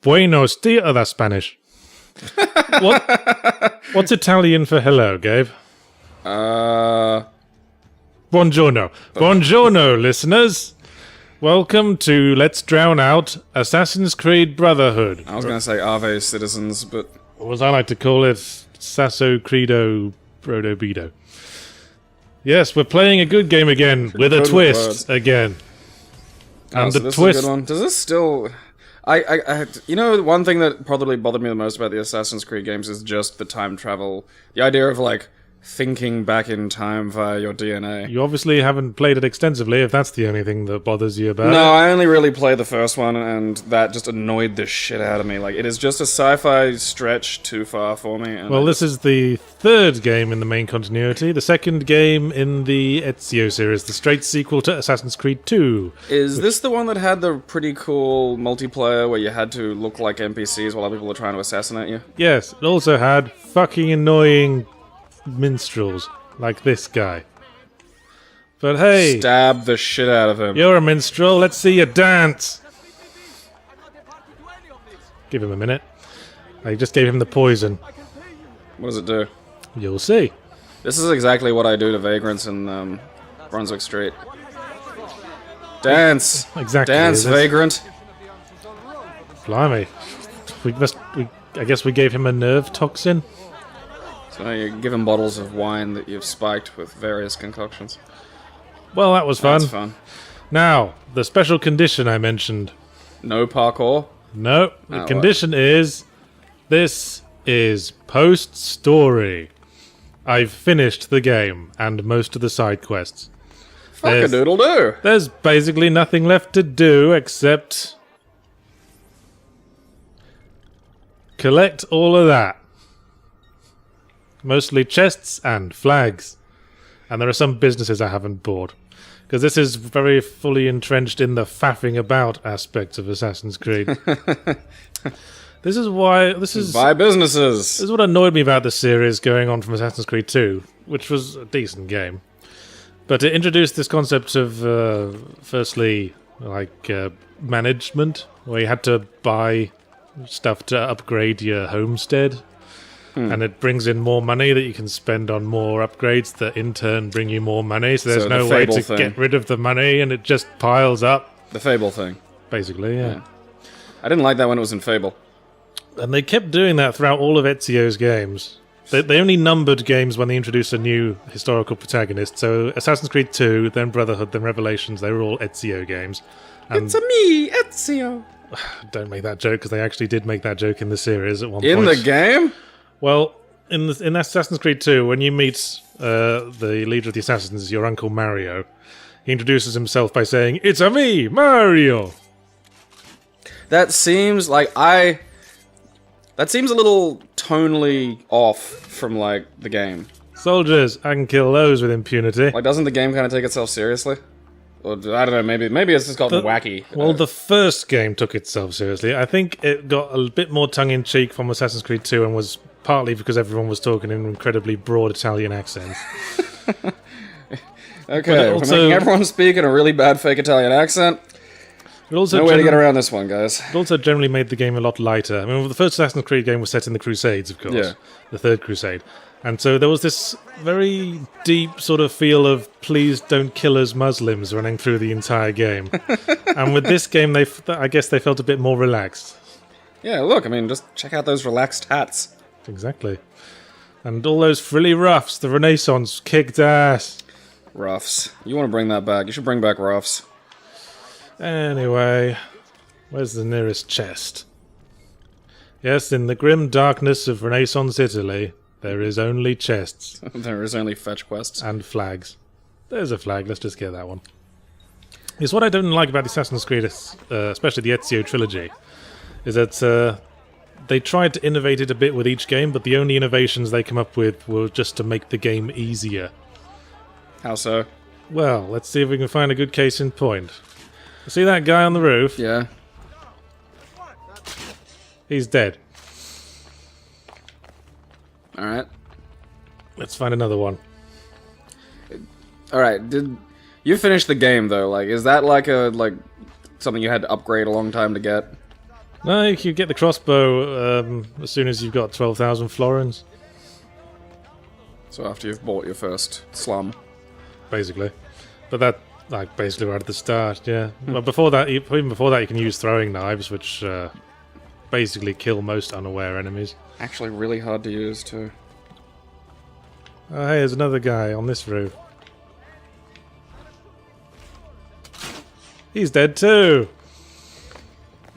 Buenos dias. Oh, that's Spanish. What's Italian for hello, Gabe? Buongiorno. Buongiorno, listeners. Welcome to Let's Drown Out Assassin's Creed Brotherhood. I was going to say Ave Citizens, but... Or as I like to call it, Sasso Credo Brodo Bedo. Yes, we're playing a good game again, with a twist again. And so the this twist... is a good one. Does this still... you know, one thing that probably bothered me the most about the Assassin's Creed games is just the time travel. The idea of, like, thinking back in time via your DNA. You obviously haven't played it extensively, if that's the only thing that bothers you about it. No, I only really played the first one, and that just annoyed the shit out of me. Like, it is just a sci-fi stretch too far for me. And Well, this is the third game in the main continuity, the second game in the Ezio series, the straight sequel to Assassin's Creed 2. Is this the one that had the pretty cool multiplayer where you had to look like NPCs while other people were trying to assassinate you? Yes, it also had fucking annoying minstrels, like this guy. But hey... Stab the shit out of him. You're a minstrel, let's see you dance! Give him a minute. I just gave him the poison. What does it do? You'll see. This is exactly what I do to vagrants in Brunswick Street. Dance! Exactly. Dance, vagrant! Blimey. I guess we gave him a nerve toxin? So you give him bottles of wine that you've spiked with various concoctions. Well, that was fun. That's fun. Now, the special condition I mentioned. No parkour? No, the condition is... This is post-story. I've finished the game, and most of the side quests. Fuck-a-doodle-doo! There's basically nothing left to do except... collect all of that. Mostly chests and flags. And there are some businesses I haven't bought. Because this is very fully entrenched in the faffing about aspect of Assassin's Creed. This is why... Buy businesses! This is what annoyed me about the series going on from Assassin's Creed 2, which was a decent game. But it introduced this concept of, firstly, like, management, where you had to buy stuff to upgrade your homestead. And it brings in more money that you can spend on more upgrades that in turn bring you more money, so there's no way to get rid of the money, and it just piles up. The Fable thing. Basically, yeah. I didn't like that when it was in Fable. And they kept doing that throughout all of Ezio's games. They only numbered games when they introduced a new historical protagonist, so Assassin's Creed 2, then Brotherhood, then Revelations, they were all Ezio games. And it's a me, Ezio! Don't make that joke, because they actually did make that joke in the series at one point. In the game? Well, in Assassin's Creed 2, when you meet the leader of the assassins, your Uncle Mario, he introduces himself by saying, "It's a me, Mario!" That seems like that seems a little tonally off from, like, the game. Soldiers, I can kill those with impunity. Like, doesn't the game kind of take itself seriously? Or, I don't know, maybe it's just gotten wacky. Well, the first game took itself seriously. I think it got a bit more tongue-in-cheek from Assassin's Creed 2 and was partly because everyone was talking in incredibly broad Italian accents. Okay, we're making everyone speak in a really bad fake Italian accent. No way to get around this one, guys. It also generally made the game a lot lighter. I mean, the first Assassin's Creed game was set in the Crusades, of course. Yeah. The Third Crusade. And so there was this very deep sort of feel of "please don't kill us Muslims" running through the entire game. And with this game, I guess they felt a bit more relaxed. Yeah, look, I mean, just check out those relaxed hats. Exactly. And all those frilly ruffs, the Renaissance kicked ass. Ruffs. You want to bring that back. You should bring back ruffs. Anyway, where's the nearest chest? Yes, in the grim darkness of Renaissance Italy, there is only chests. There is only fetch quests. And flags. There's a flag, let's just get that one. It's what I don't like about the Assassin's Creed, especially the Ezio trilogy, is that they tried to innovate it a bit with each game, but the only innovations they come up with were just to make the game easier. How so? Well, let's see if we can find a good case in point. See that guy on the roof? Yeah. He's dead. Alright. Let's find another one. Alright, you finished the game though, like, is that like something you had to upgrade a long time to get? No, you can get the crossbow as soon as you've got 12,000 florins. So after you've bought your first slum. Basically. But that, like, basically right at the start, yeah. But before that, even before that, you can use throwing knives, which basically kill most unaware enemies. Actually really hard to use, too. Oh, hey, there's another guy on this roof. He's dead too!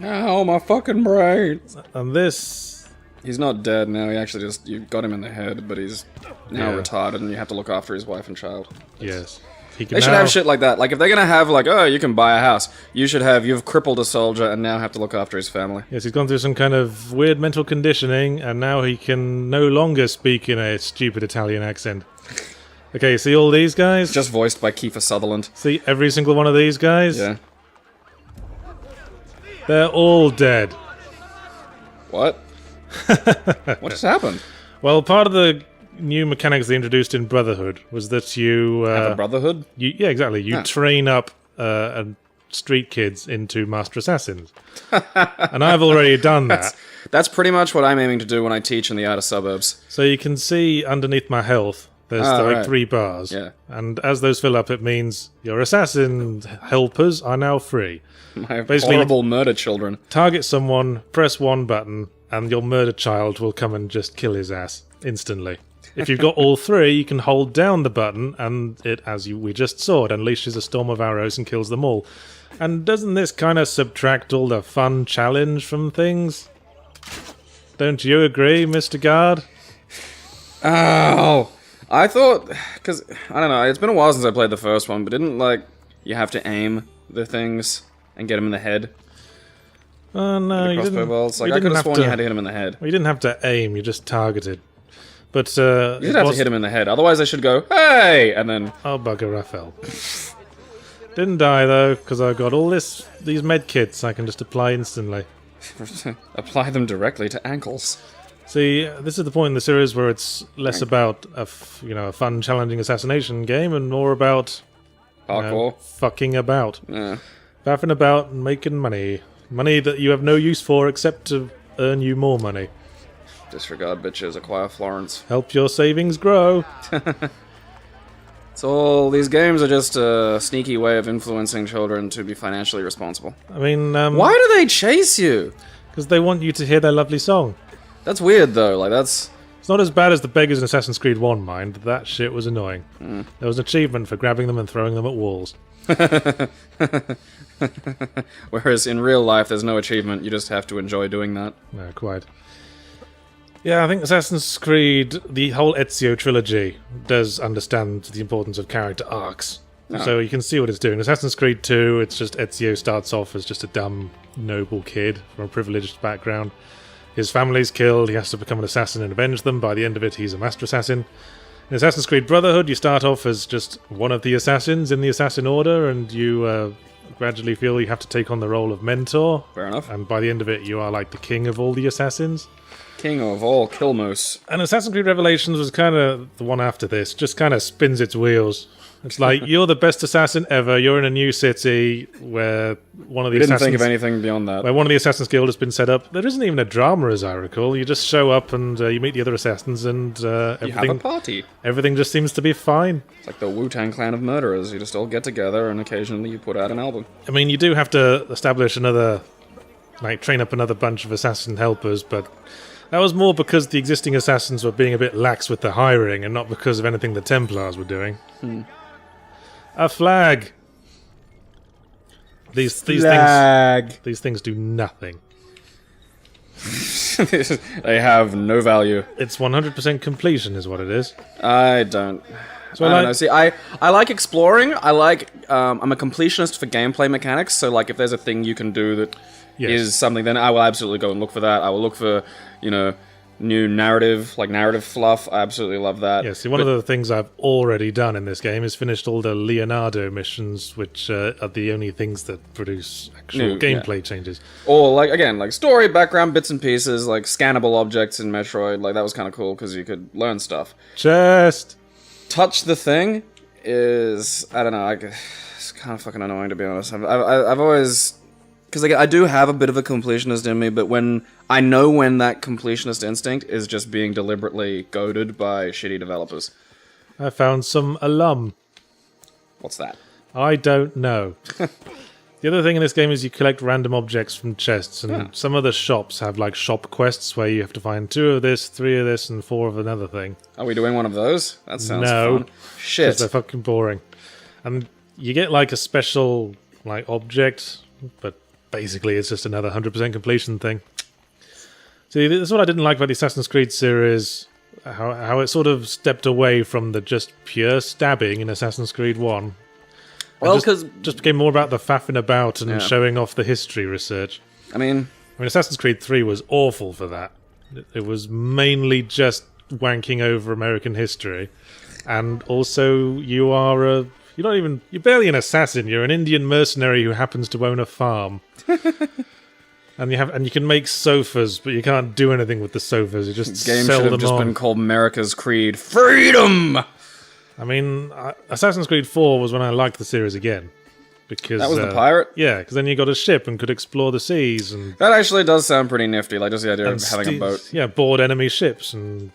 Ow, my fucking brain! And this... He's not dead now, he actually just... You got him in the head, but he's now retarded and you have to look after his wife and child. Yes. He can They should have shit like that. Like, if they're gonna have, like, oh, you can buy a house, you should have, you've crippled a soldier and now have to look after his family. Yes, he's gone through some kind of weird mental conditioning, and now he can no longer speak in a stupid Italian accent. Okay, see all these guys? Just voiced by Kiefer Sutherland. See every single one of these guys? Yeah. They're all dead. What? What just happened? Well, part of the new mechanics they introduced in Brotherhood was that you... Have a Brotherhood? Yeah, exactly. You train up street kids into Master Assassins. And I've already done that. That's pretty much what I'm aiming to do when I teach in the outer suburbs. So you can see underneath my health, there's like 3 bars. Yeah. And as those fill up, it means your assassin helpers are now free. My Basically, horrible murder children. Target someone, press one button, and your murder child will come and just kill his ass instantly. If you've got all 3, you can hold down the button, and it, we just saw, it unleashes a storm of arrows and kills them all. And doesn't this kind of subtract all the fun challenge from things? Don't you agree, Mr. Guard? Oh, I thought, because, I don't know, it's been a while since I played the first one, but didn't, like, you have to aim the things and get them in the head? No, you didn't. Bolts? Like, I could have sworn you had to hit him in the head. Well, you didn't have to aim, you just targeted. But, you did have to hit him in the head, otherwise they should go, hey! And then... Oh, bugger, I fell. Didn't die, though, because I got all these med kits I can just apply instantly. Apply them directly to ankles. See, this is the point in the series where it's less about a fun, challenging assassination game and more about Parkour. Fucking about. Yeah. Faffing about and making money. Money that you have no use for except to earn you more money. Disregard bitches, acquire Florence. Help your savings grow. So these games are just a sneaky way of influencing children to be financially responsible. I mean, why do they chase you? Because they want you to hear their lovely song. That's weird, though. Like, that's... It's not as bad as the beggars in Assassin's Creed 1, mind. That shit was annoying. There was an achievement for grabbing them and throwing them at walls. Whereas in real life, there's no achievement. You just have to enjoy doing that. No, quite. Yeah, I think Assassin's Creed, the whole Ezio trilogy, does understand the importance of character arcs. Oh. So you can see what it's doing. Assassin's Creed 2, it's just Ezio starts off as just a dumb, noble kid from a privileged background. His family's killed, he has to become an assassin and avenge them. By the end of it, he's a master assassin. In Assassin's Creed Brotherhood, you start off as just one of the assassins in the assassin order, and you gradually feel you have to take on the role of mentor. Fair enough. And by the end of it, you are like the king of all the assassins. King of all Killmoose. And Assassin's Creed Revelations was kind of the one after this, just kind of spins its wheels. It's like, you're the best assassin ever, you're in a new city where one of the assassins... didn't think of anything beyond that. Where one of the Assassin's Guild has been set up. There isn't even a drama, as I recall. You just show up and you meet the other assassins and everything... You have a party. Everything just seems to be fine. It's like the Wu-Tang clan of murderers. You just all get together and occasionally you put out an album. I mean, you do have to establish another... Like, train up another bunch of assassin helpers, but... That was more because the existing assassins were being a bit lax with the hiring and not because of anything the Templars were doing. A flag! These things do nothing. They have no value. It's 100% completion is what it is. I don't know. See, I like exploring. I like... I'm a completionist for gameplay mechanics, so like if there's a thing you can do that is something, then I will absolutely go and look for that. I will look for, new narrative fluff. I absolutely love that. Yeah, see, one of the things I've already done in this game is finished all the Leonardo missions, which are the only things that produce actual gameplay changes. Or, like story, background, bits and pieces, like scannable objects in Metroid. Like, that was kind of cool, because you could learn stuff. Chest! Touch the thing is... I don't know, it's kind of fucking annoying, to be honest. I've always Because I do have a bit of a completionist in me, but when I know when that completionist instinct is just being deliberately goaded by shitty developers. I found some alum. What's that? I don't know. The other thing in this game is you collect random objects from chests, and some of the shops have like shop quests where you have to find 2 of this, 3 of this, and 4 of another thing. Are we doing one of those? That sounds fun. Shit. Because they're fucking boring. And you get like a special like object, but basically it's just another 100% completion thing. See, this is what I didn't like about the Assassin's Creed series, how it sort of stepped away from the just pure stabbing in Assassin's Creed 1. Well, because just became more about the faffing about and showing off the history research. I mean, Assassin's Creed 3 was awful for that. It was mainly just wanking over American history, and also you're barely an assassin. You're an Indian mercenary who happens to own a farm, and you can make sofas, but you can't do anything with the sofas. You just game sell should have them just on. been called America's Creed: Freedom. I mean, Assassin's Creed 4 was when I liked the series again. Because that was the pirate? Yeah, because then you got a ship and could explore the seas. And that actually does sound pretty nifty, like just the idea of having a boat. Yeah, board enemy ships and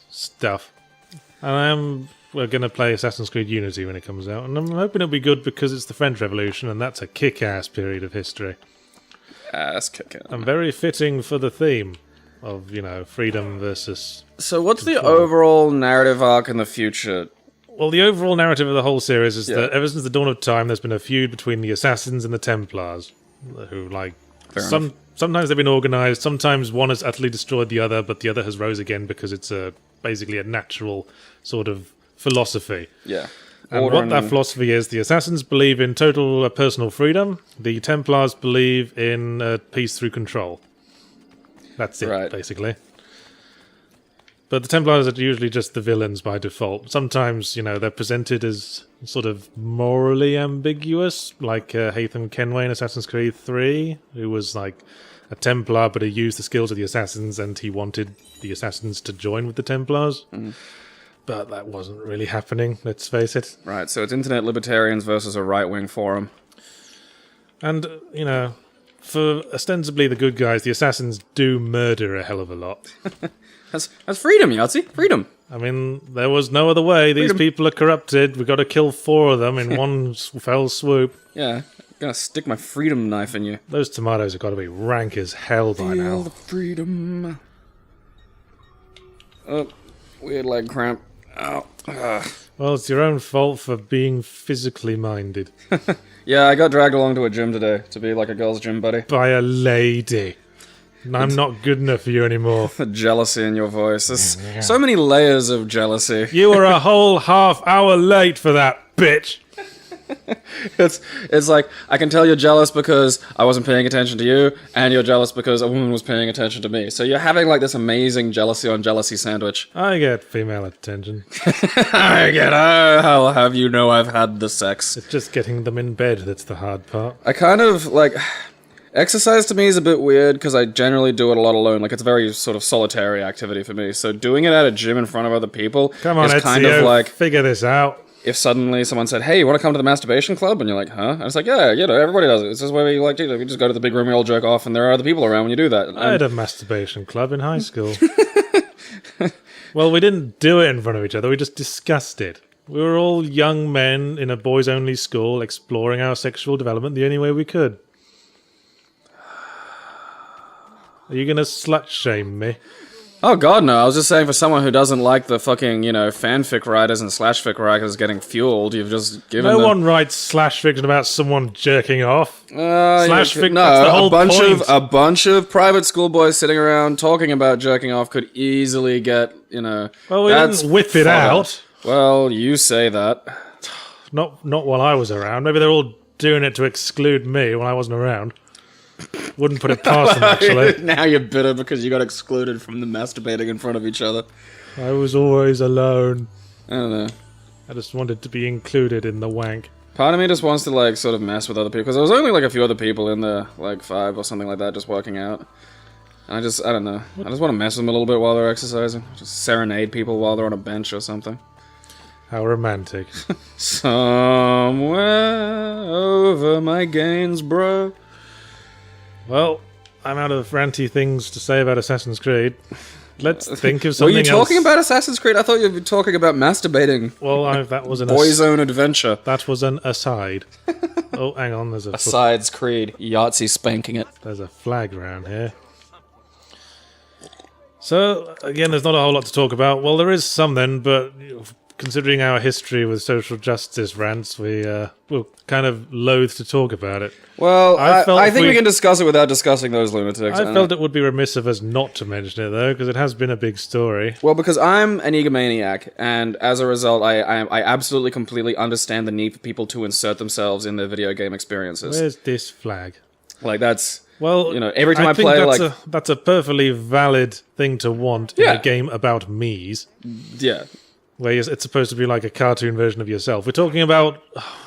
stuff. And we're going to play Assassin's Creed Unity when it comes out. And I'm hoping it'll be good because it's the French Revolution, and that's a kick-ass period of history. Ass kicking. And very fitting for the theme of, freedom versus... So what's the overall narrative arc in the future? Well, the overall narrative of the whole series is that ever since the dawn of time, there's been a feud between the Assassins and the Templars, who, sometimes they've been organized, sometimes one has utterly destroyed the other, but the other has rose again because it's basically a natural sort of philosophy. Yeah. And what that philosophy is, the Assassins believe in total personal freedom, the Templars believe in peace through control. That's it, basically. But the Templars are usually just the villains by default. Sometimes, they're presented as sort of morally ambiguous, like Haytham Kenway in Assassin's Creed 3, who was like a Templar, but he used the skills of the Assassins, and he wanted the Assassins to join with the Templars. Mm. But that wasn't really happening, let's face it. Right, so it's internet libertarians versus a right-wing forum. And, for ostensibly the good guys, the Assassins do murder a hell of a lot. That's freedom, Yahtzee. Freedom. I mean, there was no other way. These people are corrupted. We've got to kill 4 of them in one fell swoop. Yeah, I'm gonna stick my freedom knife in you. Those tomatoes have got to be rank as hell by now. Feel the freedom. Oh, weird leg cramp. Ow. Well, it's your own fault for being physically minded. Yeah, I got dragged along to a gym today to be like a girl's gym buddy. By a lady. I'm not good enough for you anymore. The jealousy in your voice. There's so many layers of jealousy. You were a whole half hour late for that, bitch. It's like, I can tell you're jealous because I wasn't paying attention to you, and you're jealous because a woman was paying attention to me. So you're having like this amazing jealousy on jealousy sandwich. I get female attention. I'll have you know I've had the sex. It's just getting them in bed that's the hard part. I kind of, exercise to me is a bit weird because I generally do it a lot alone. Like, it's a very sort of solitary activity for me. So doing it at a gym in front of other people Come on, is kind of like... figure this out. If suddenly someone said, hey, you want to come to the masturbation club? And you're like, huh? And it's like, yeah, everybody does it. It's just where we like to do it. We just go to the big room, we all jerk off, and there are other people around when you do that. I had a masturbation club in high school. Well, we didn't do it in front of each other. We just discussed it. We were all young men in a boys-only school exploring our sexual development the only way we could. Are you going to slut-shame me? Oh, God, no. I was just saying for someone who doesn't like the fucking, fanfic writers and slash-fic writers getting fueled, you've just given them... No one writes slash-fiction about someone jerking off. Slash-fic, no, that's the whole point. A bunch of private school boys sitting around talking about jerking off could easily get, Well, we didn't whip it out. Well, you say that. Not while I was around. Maybe they're all doing it to exclude me when I wasn't around. Wouldn't put it past them, actually. Now you're bitter because you got excluded from the masturbating in front of each other. I was always alone. I don't know. I just wanted to be included in the wank. Part of me just wants to, sort of mess with other people. Because there was only, a few other people in there, 5 or something like that, just working out. And I don't know. I just want to mess with them a little bit while they're exercising. Just serenade people while they're on a bench or something. How romantic. Somewhere over my Gainsborough. Well, I'm out of ranty things to say about Assassin's Creed. Let's think of something else. Were you talking about Assassin's Creed? I thought you were talking about masturbating. Well, that was an Boyzone adventure. That was an aside. Oh, hang on, there's a Asides Creed. Yahtzee spanking it. There's a flag around here. So, again, there's not a whole lot to talk about. Well, there is some then, but considering our history with social justice rants, we're kind of loath to talk about it. Well, I think we can discuss it without discussing those lunatics. I felt it would be remiss of us not to mention it, though, because it has been a big story. Well, because I'm an egomaniac, and as a result, I absolutely, completely understand the need for people to insert themselves in their video game experiences. Where's this flag? Like, that's... Well, every time I play, that's a perfectly valid thing to want in a game about me's. Yeah. Where it's supposed to be like a cartoon version of yourself. We're talking about,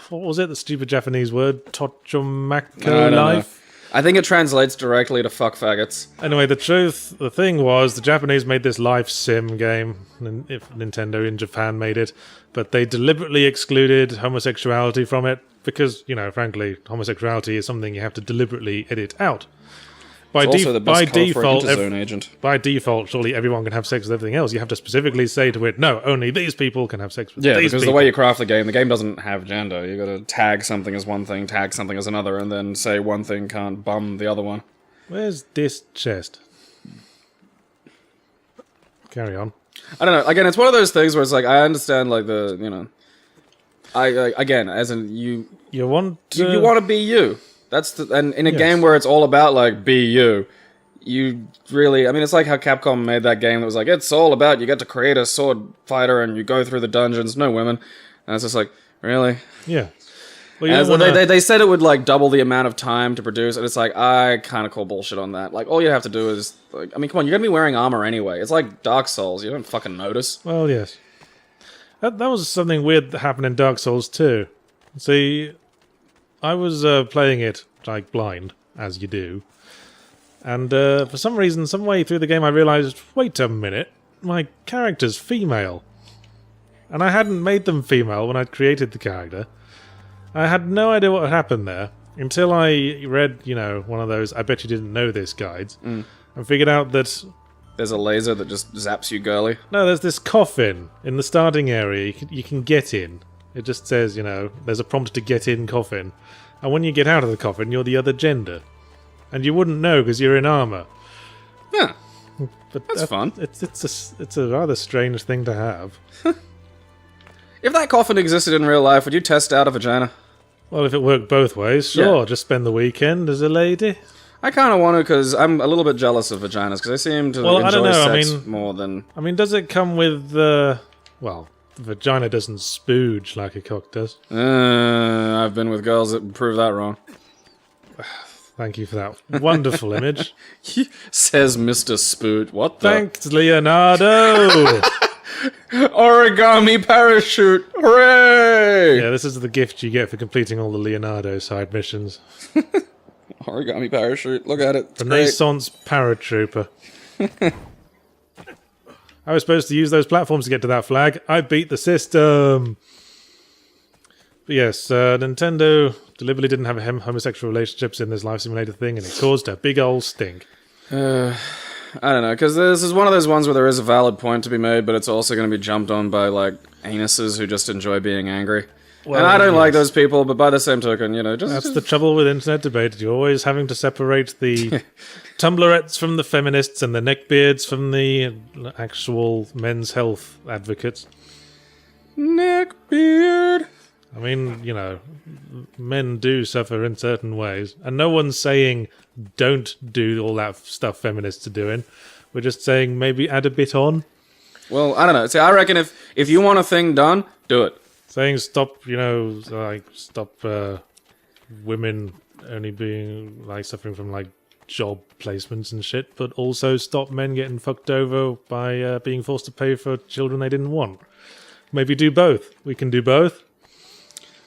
what was it, the stupid Japanese word? Tochomako life? I think it translates directly to fuck faggots. Anyway, the thing was, the Japanese made this life sim game, if Nintendo in Japan made it, but they deliberately excluded homosexuality from it, because, frankly, homosexuality is something you have to deliberately edit out. By default, surely everyone can have sex with everything else. You have to specifically say to it, no, only these people can have sex with these people. Yeah, because the way you craft the game doesn't have gender. You got to tag something as one thing, tag something as another, and then say one thing can't bum the other one. Where's this chest? Carry on. I don't know. Again, it's one of those things where it's like, I understand, like, again, as in, you want to be you. That's and in a game where it's all about, like, be you really... I mean, it's like how Capcom made that game that was like, it's all about you get to create a sword fighter and you go through the dungeons, no women. And it's just like, really? Yeah. Well, they said it would, like, double the amount of time to produce, and it's like, I kind of call bullshit on that. Like, all you have to do is... like, I mean, come on, you're going to be wearing armor anyway. It's like Dark Souls. You don't fucking notice. Well, yes. That was something weird that happened in Dark Souls too. See... I was playing it, like, blind, as you do. And for some reason, some way through the game, I realised, wait a minute, my character's female. And I hadn't made them female when I'd created the character. I had no idea what had happened there, until I read, one of those I bet you didn't know this guides, and figured out that... there's a laser that just zaps you girly? No, there's this coffin in the starting area you can get in. It just says, there's a prompt to get in coffin. And when you get out of the coffin, you're the other gender. And you wouldn't know because you're in armour. Yeah. But that's fun. It's a rather strange thing to have. If that coffin existed in real life, would you test out a vagina? Well, if it worked both ways, sure. Yeah. Just spend the weekend as a lady. I kind of want to, because I'm a little bit jealous of vaginas, because they seem to enjoy sex more than... I mean, does it come with, well... the vagina doesn't spooge like a cock does. I've been with girls that prove that wrong. Thank you for that wonderful image. Says Mr. Spoot. What the? Thanks, Leonardo! Origami parachute! Hooray! Yeah, this is the gift you get for completing all the Leonardo side missions. Origami parachute. Look at it. Renaissance paratrooper. I was supposed to use those platforms to get to that flag. I beat the system. But yes, Nintendo deliberately didn't have homosexual relationships in this life simulator thing, and it caused a big old stink. I don't know, because this is one of those ones where there is a valid point to be made, but it's also going to be jumped on by, like, anuses who just enjoy being angry. Well, and I don't like those people, but by the same token, That's the trouble with internet debate. You're always having to separate the Tumblrettes from the feminists and the neckbeards from the actual men's health advocates. Neckbeard! I mean, men do suffer in certain ways. And no one's saying don't do all that stuff feminists are doing. We're just saying maybe add a bit on. Well, I don't know. See, I reckon if you want a thing done, do it. Saying stop, stop women only being, suffering from, job placements and shit, but also stop men getting fucked over by being forced to pay for children they didn't want. Maybe do both. We can do both.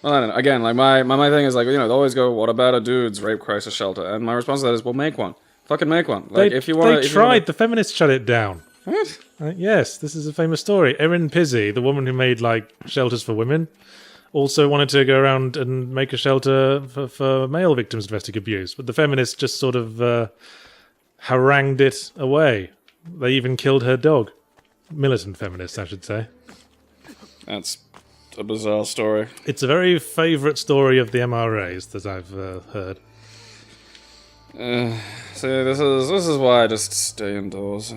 Well, I don't know. Again, my thing is, they always go, what about a dude's rape crisis shelter? And my response to that is, well, make one. Fucking make one. If you want, they tried. The feminists shut it down. What? Yes, this is a famous story. Erin Pizzey, the woman who made, shelters for women, also wanted to go around and make a shelter for male victims of domestic abuse. But the feminists just sort of harangued it away. They even killed her dog. Militant feminists, I should say. That's a bizarre story. It's a very favourite story of the MRAs that I've heard. See, this is why I just stay indoors.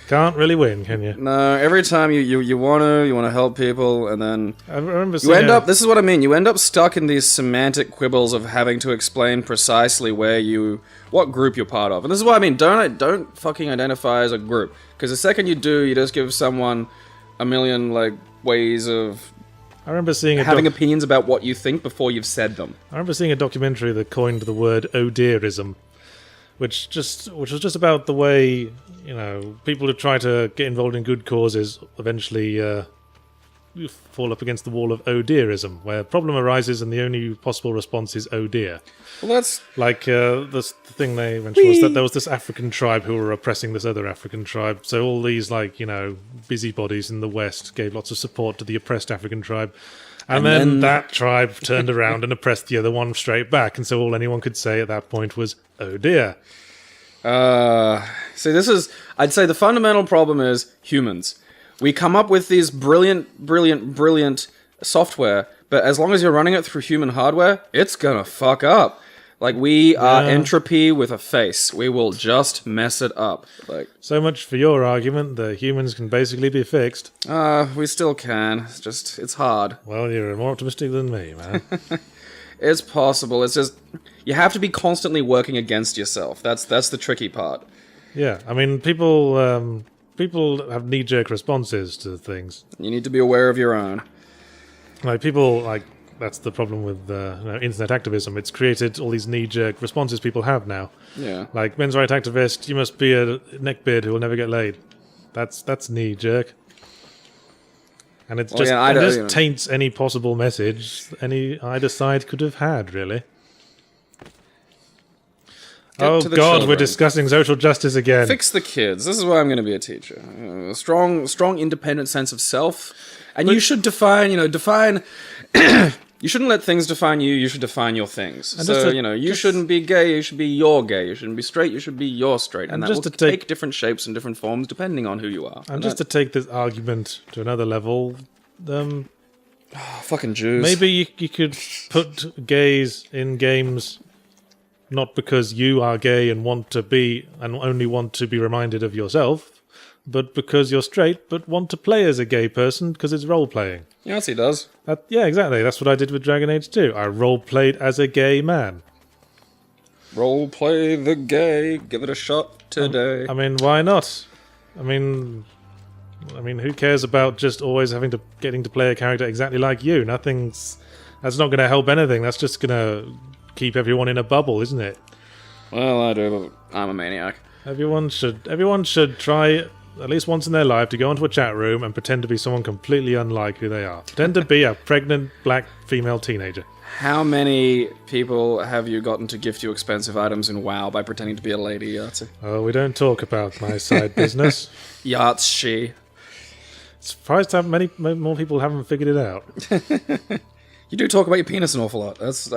Can't really win, can you? No, every time you want to help people, and then I remember you end up. This is what I mean. You end up stuck in these semantic quibbles of having to explain precisely what group you're part of. And this is what I mean. Don't fucking identify as a group, because the second you do, you just give someone a million ways of. I remember seeing having opinions about what you think before you've said them. I remember seeing a documentary that coined the word "oh dearism," which was just about the way people who try to get involved in good causes eventually fall up against the wall of "oh dearism," where a problem arises and the only possible response is "oh dear." Well, that's the thing they mentioned was that there was this African tribe who were oppressing this other African tribe. So all these busybodies in the West gave lots of support to the oppressed African tribe. And then that tribe turned around and oppressed the other one straight back. And so all anyone could say at that point was, oh dear. See, I'd say the fundamental problem is humans. We come up with these brilliant software, but as long as you're running it through human hardware, it's gonna fuck up. We are entropy with a face. We will just mess it up. So much for your argument that humans can basically be fixed. We still can. It's hard. Well, you're more optimistic than me, man. It's possible. It's just you have to be constantly working against yourself. That's the tricky part. Yeah, I mean, people have knee-jerk responses to things. You need to be aware of your own. That's the problem with internet activism. It's created all these knee-jerk responses people have now. Yeah. Like, men's rights activist, you must be a neckbeard who will never get laid. That's knee-jerk. And it just taints any possible message either side could have had, really. Oh God, we're discussing social justice again. Fix the kids. This is why I'm going to be a teacher. A strong, independent sense of self. And you should define... You shouldn't let things define you. You should define your things. You shouldn't be gay. You should be your gay. You shouldn't be straight. You should be your straight. And that will take different shapes and different forms depending on who you are. And just to take this argument to another level, fucking Jews. Maybe you could put gays in games, not because you are gay and only want to be reminded of yourself, but because you're straight, but want to play as a gay person because it's role-playing. Yes, he does. Yeah, exactly. That's what I did with Dragon Age 2. I role-played as a gay man. Role-play the gay. Give it a shot today. I mean, why not? I mean, who cares about just always getting to play a character exactly like you? That's not going to help anything. That's just going to keep everyone in a bubble, isn't it? Well, I do, but I'm a maniac. Everyone should try at least once in their life to go into a chat room and pretend to be someone completely unlike who they are. Pretend to be a pregnant black female teenager. How many people have you gotten to gift you expensive items in WoW by pretending to be a lady, Yahtzee? Oh, we don't talk about my side business. Yahtzee. Surprised how many more people haven't figured it out. You do talk about your penis an awful lot. It's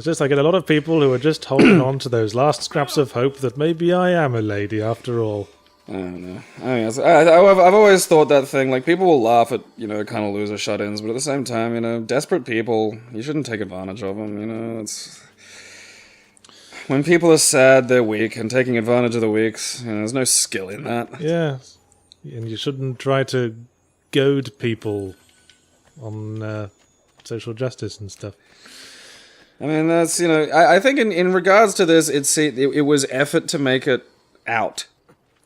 just I get a lot of people who are just holding on to those last scraps of hope that maybe I am a lady after all. I don't know. I've always thought that thing, people will laugh at, kind of loser shut-ins, but at the same time, desperate people, you shouldn't take advantage of them, it's... When people are sad, they're weak, and taking advantage of the weaks, there's no skill in that. Yeah, and you shouldn't try to goad people on social justice and stuff. I mean, that's, I think in regards to this, it was effort to make it out.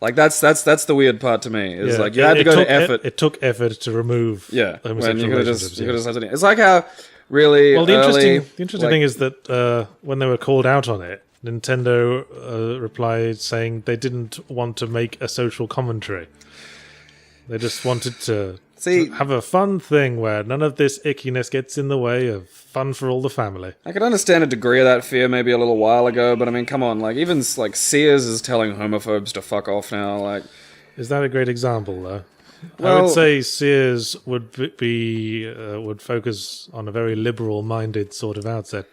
That's the weird part to me. Is you had to go to effort. It took effort to remove when you could have just had it. It's like how really the interesting thing is that when they were called out on it, Nintendo replied saying they didn't want to make a social commentary. They just wanted to have a fun thing where none of this ickiness gets in the way of fun for all the family. I could understand a degree of that fear maybe a little while ago, but I mean, come on, even Sears is telling homophobes to fuck off now, Is that a great example, though? I would say Sears would be would focus on a very liberal-minded sort of mindset.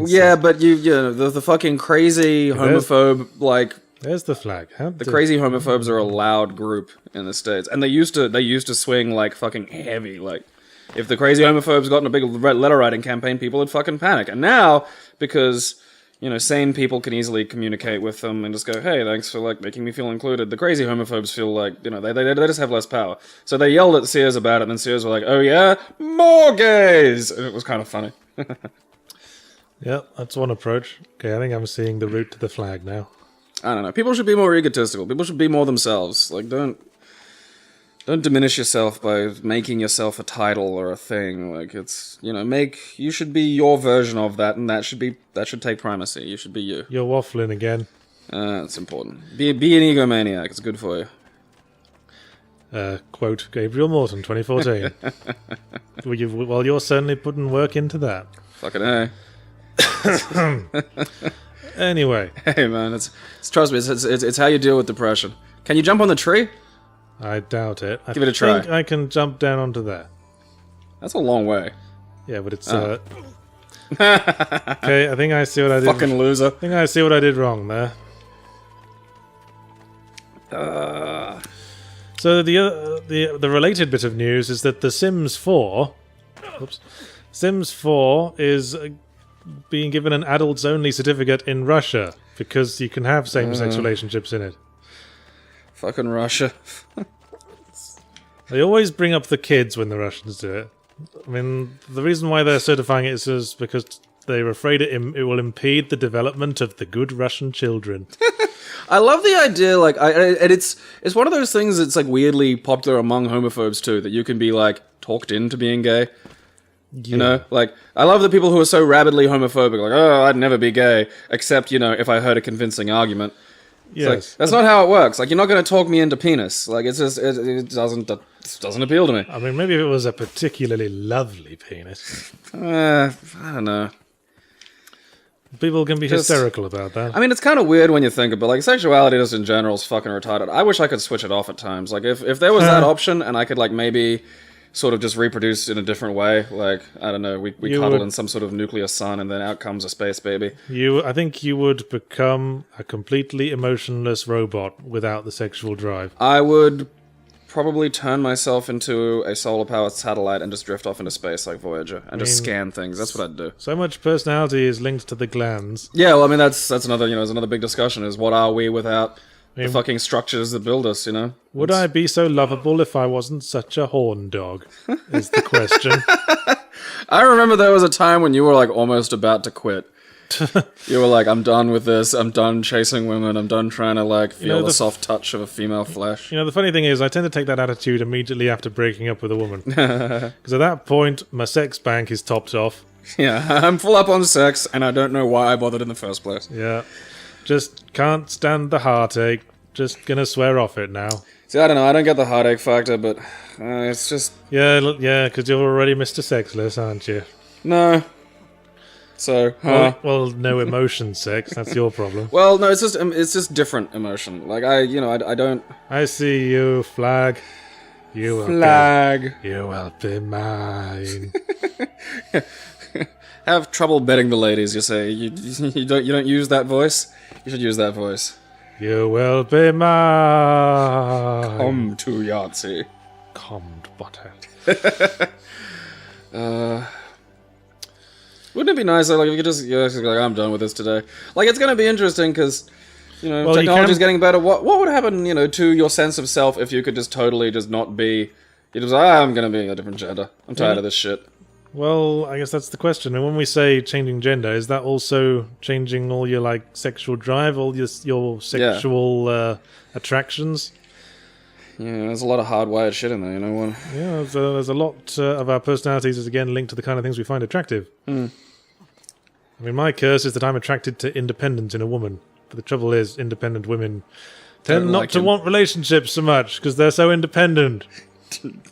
Yeah, but you know, the fucking crazy homophobe, like... There's the flag. The crazy homophobes are a loud group in the States. And they used to swing, like, fucking heavy. Like, if the crazy homophobes got in a big letter writing campaign, people would fucking panic. And now, because... you know, sane people can easily communicate with them and just go, hey, thanks for, like, making me feel included. The crazy homophobes feel like, you know, they just have less power. So they yelled at Sears about it, and then Sears were like, oh yeah? More gays! And it was kind of funny. Yeah, that's one approach. Okay, I think I'm seeing the route to the flag now. I don't know. People should be more egotistical. People should be more themselves. Like, don't diminish yourself by making yourself a title or a thing. Like, it's, you know, you should be your version of that, and that should take primacy. You should be you. You're waffling again. That's important. Be an egomaniac. It's good for you. Quote Gabriel Morton, 2014. Well, you're certainly putting work into that. Fucking A. Anyway. Hey, man, it's trust me, it's how you deal with depression. Can you jump on the tree? I doubt it. Give it a try. I think I can jump down onto there. That's a long way. Yeah, but it's... Okay, I think I see what I did... Fucking loser. I think I see what I did wrong there. So the related bit of news is that The Sims 4... Oops. Sims 4 is being given an adults-only certificate in Russia because you can have same-sex relationships in it. Fucking Russia. They always bring up the kids when the Russians do it. I mean, the reason why they're certifying it is because they're afraid it will impede the development of the good Russian children. I love the idea, like, and it's one of those things that's, like, weirdly popular among homophobes, too, that you can be, like, talked into being gay. Yeah. You know? Like, I love the people who are so rabidly homophobic, like, oh, I'd never be gay, except, you know, if I heard a convincing argument. Yes. Like, that's not how it works. Like, you're not going to talk me into penis. Like, it's just, it doesn't appeal to me. I mean, maybe if it was a particularly lovely penis. I don't know. People can be hysterical about that. I mean, it's kind of weird when you think about it. Like, sexuality just in general is fucking retarded. I wish I could switch it off at times. Like, if there was that option and I could, like, maybe sort of just reproduce in a different way, like, I don't know, we cuddle in some sort of nuclear sun and then out comes a space baby. I think you would become a completely emotionless robot without the sexual drive. I would probably turn myself into a solar-powered satellite and just drift off into space like Voyager and just scan things. That's what I'd do. So much personality is linked to the glands. Yeah, well, I mean, that's another, you know, there's another big discussion is what are we without the fucking structures that build us, you know? Would I be so lovable if I wasn't such a horn dog, is the question. I remember there was a time when you were, like, almost about to quit. You were like, I'm done with this, I'm done chasing women, I'm done trying to, like, feel the soft touch of a female flesh. You know, the funny thing is, I tend to take that attitude immediately after breaking up with a woman. Because at that point, my sex bank is topped off. Yeah, I'm full up on sex, and I don't know why I bothered in the first place. Yeah. Just can't stand the heartache. Just gonna swear off it now. See, I don't know, I don't get the heartache factor, but it's just... Yeah, because you're already Mr. Sexless, aren't you? No. So, well, no emotion sex, that's your problem. Well, no, it's just different emotion. Like, I don't... I see you, flag. You will be mine. Have trouble betting the ladies, you say. You don't use that voice? You should use that voice. You will be mine. Come to Yahtzee. Come to butthead. Wouldn't it be nice, like, if you could just, like, I'm done with this today. Like, it's going to be interesting, because, you know, technology's getting better. What would happen, you know, to your sense of self if you could just totally just not be... You just, I'm going to be a different gender. I'm tired of this shit. Well, I guess that's the question. And when we say changing gender, is that also changing all your, like, sexual drive, all your sexual attractions? Yeah, there's a lot of hardwired shit in there, you know. Yeah, there's a lot of our personalities is, again, linked to the kind of things we find attractive. Mm. I mean, my curse is that I'm attracted to independence in a woman. But the trouble is, independent women tend not to want relationships so much, because they're so independent.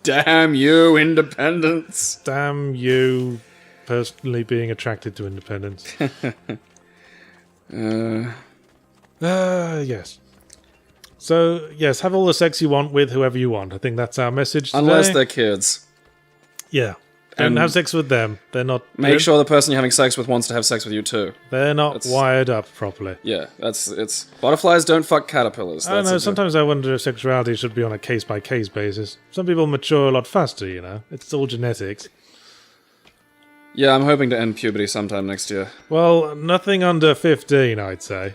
Damn you, independence. Damn you, personally being attracted to independence. Yes. So, yes, have all the sex you want with whoever you want. I think that's our message today. Unless they're kids. Yeah. Don't have sex with them. They're not... Make sure the person you're having sex with wants to have sex with you too. They're not wired up properly. Yeah, it's... Butterflies don't fuck caterpillars. I don't know, sometimes I wonder if sexuality should be on a case-by-case basis. Some people mature a lot faster, you know. It's all genetics. Yeah, I'm hoping to end puberty sometime next year. Well, nothing under 15, I'd say.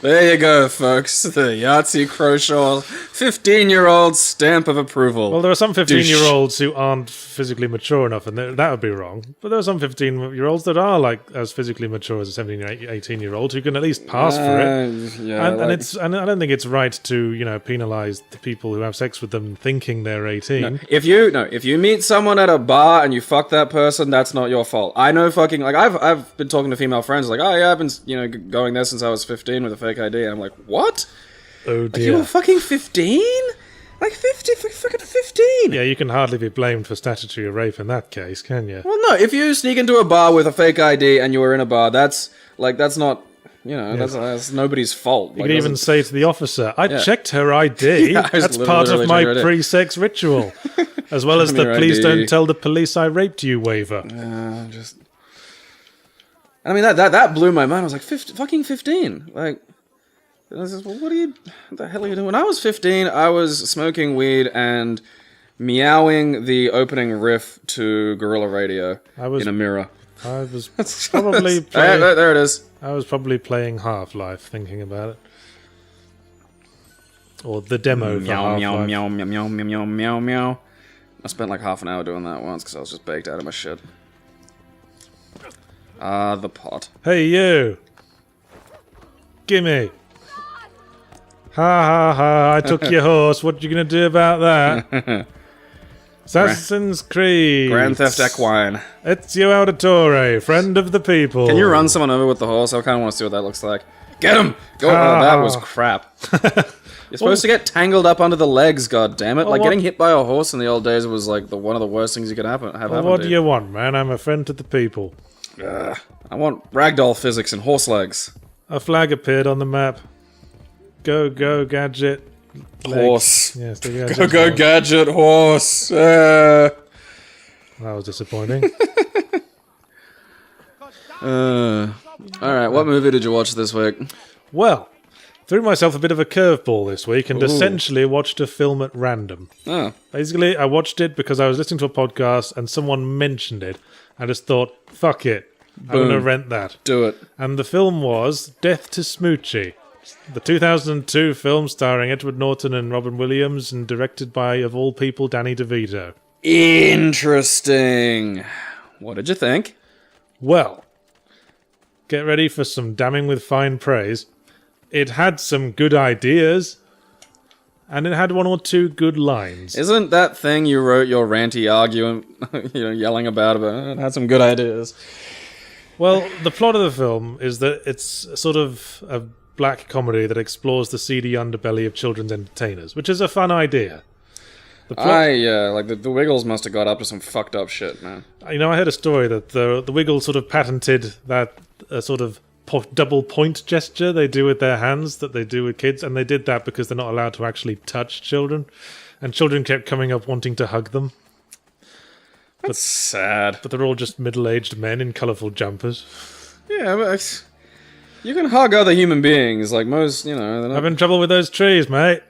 There you go, folks. The Yahtzee Croshaw 15-year-old stamp of approval. Well, there are some 15-year-olds who aren't physically mature enough, and that would be wrong. But there are some 15-year-olds that are like as physically mature as a 17 or 18-year-old who can at least pass for it. Yeah, and I don't think it's right to, you know, penalise the people who have sex with them thinking they're 18. No, if you meet someone at a bar and you fuck that person, that's not your fault. I know fucking like I've been talking to female friends like, oh yeah, I've been going there since I was 15 with a fake ID, and I'm like, what? Oh dear. Like, you were fucking 15? Like 50, fucking 15. Yeah, you can hardly be blamed for statutory rape in that case, can you? Well, no, if you sneak into a bar with a fake ID and you were in a bar, that's not, you know, that's nobody's fault. You can even say to the officer, I checked her ID. Yeah, that's part of my pre-sex ritual. As well as the please don't tell the police I raped you waiver. I mean, that blew my mind. I was like, fucking 15. Like, I was just, well, what the hell are you doing? When I was 15, I was smoking weed and meowing the opening riff to Gorilla Radio in a mirror. I was probably playing... There it is. I was probably playing Half-Life, thinking about it. Or the demo for Half-Life. Meow, meow, meow, meow, meow, meow, meow, meow. I spent like half an hour doing that once because I was just baked out of my shit. The pot. Hey, you! Gimme! Ha ha ha, I took your horse, what you gonna do about that? Assassin's Creed. Grand Theft Equine. Ezio Auditore, friend of the people. Can you run someone over with the horse? I kind of want to see what that looks like. Get him! Go! Oh, that was crap. You're supposed to get tangled up under the legs, goddammit. Like, getting hit by a horse in the old days was like one of the worst things you could have happen. What do you want, man? I'm a friend to the people. I want ragdoll physics and horse legs. A flag appeared on the map. Go, gadget. Horse. Yes, go, gadget, horse. That was disappointing. Alright, what movie did you watch this week? Well, threw myself a bit of a curveball this week and essentially watched a film at random. Oh. Basically, I watched it because I was listening to a podcast and someone mentioned it. I just thought, fuck it. I'm going to rent that. Do it. And the film was Death to Smoochie, the 2002 film starring Edward Norton and Robin Williams and directed by, of all people, Danny DeVito. Interesting. What did you think? Well, get ready for some damning with fine praise. It had some good ideas, and it had one or two good lines. Isn't that thing you wrote your ranty argument, yelling about it had some good ideas? Well, the plot of the film is that it's sort of a black comedy that explores the seedy underbelly of children's entertainers, which is a fun idea. The Wiggles must have got up to some fucked up shit, man. I heard a story that the Wiggles sort of patented that sort of double point gesture they do with their hands that they do with kids, and they did that because they're not allowed to actually touch children, and children kept coming up wanting to hug them. That's sad. But they're all just middle-aged men in colourful jumpers. Yeah, but you can hug other human beings, like most, they're not... Having trouble with those trees, mate.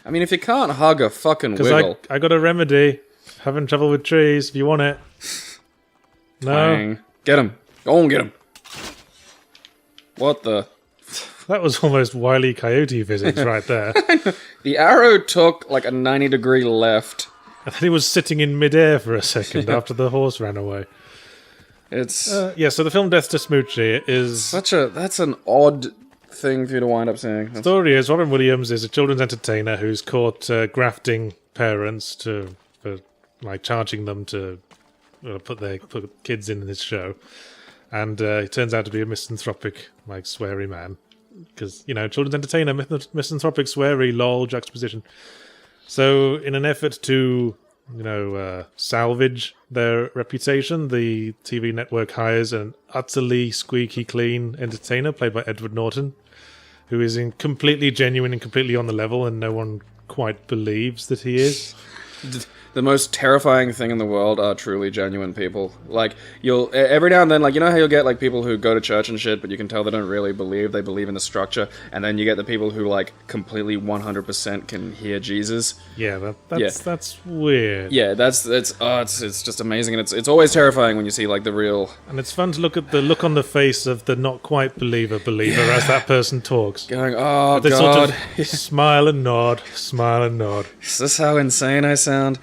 I mean, if you can't hug a fucking Wiggle... I got a remedy. Having trouble with trees, if you want it. No? Twang. Get him. Go and get him. What the... That was almost Wile E. Coyote physics right there. The arrow took like a 90-degree left. And then he was sitting in midair for a second after the horse ran away. It's... so the film Death to Smoochie is... That's an odd thing for you to wind up saying. The story is Robin Williams is a children's entertainer who's caught grafting parents for charging them to put kids in his show. And he turns out to be a misanthropic, sweary man. Because, children's entertainer, misanthropic, sweary, lol, juxtaposition. So, in an effort to, salvage their reputation, the TV network hires an utterly squeaky clean entertainer played by Edward Norton. who is completely genuine and completely on the level, and no one quite believes that he is. The most terrifying thing in the world are truly genuine people. Like, you'll, every now and then, like, you know how you'll get, like, people who go to church and shit, but you can tell they don't really believe, they believe in the structure, and then you get the people who, like, completely 100% can hear Jesus. Yeah, that's weird. Yeah, it's just amazing, and it's always terrifying when you see, like, the real... And it's fun to look at the look on the face of the not quite believer as that person talks. Going, oh, they God. Sort of smile and nod, smile and nod. Is this how insane I sound?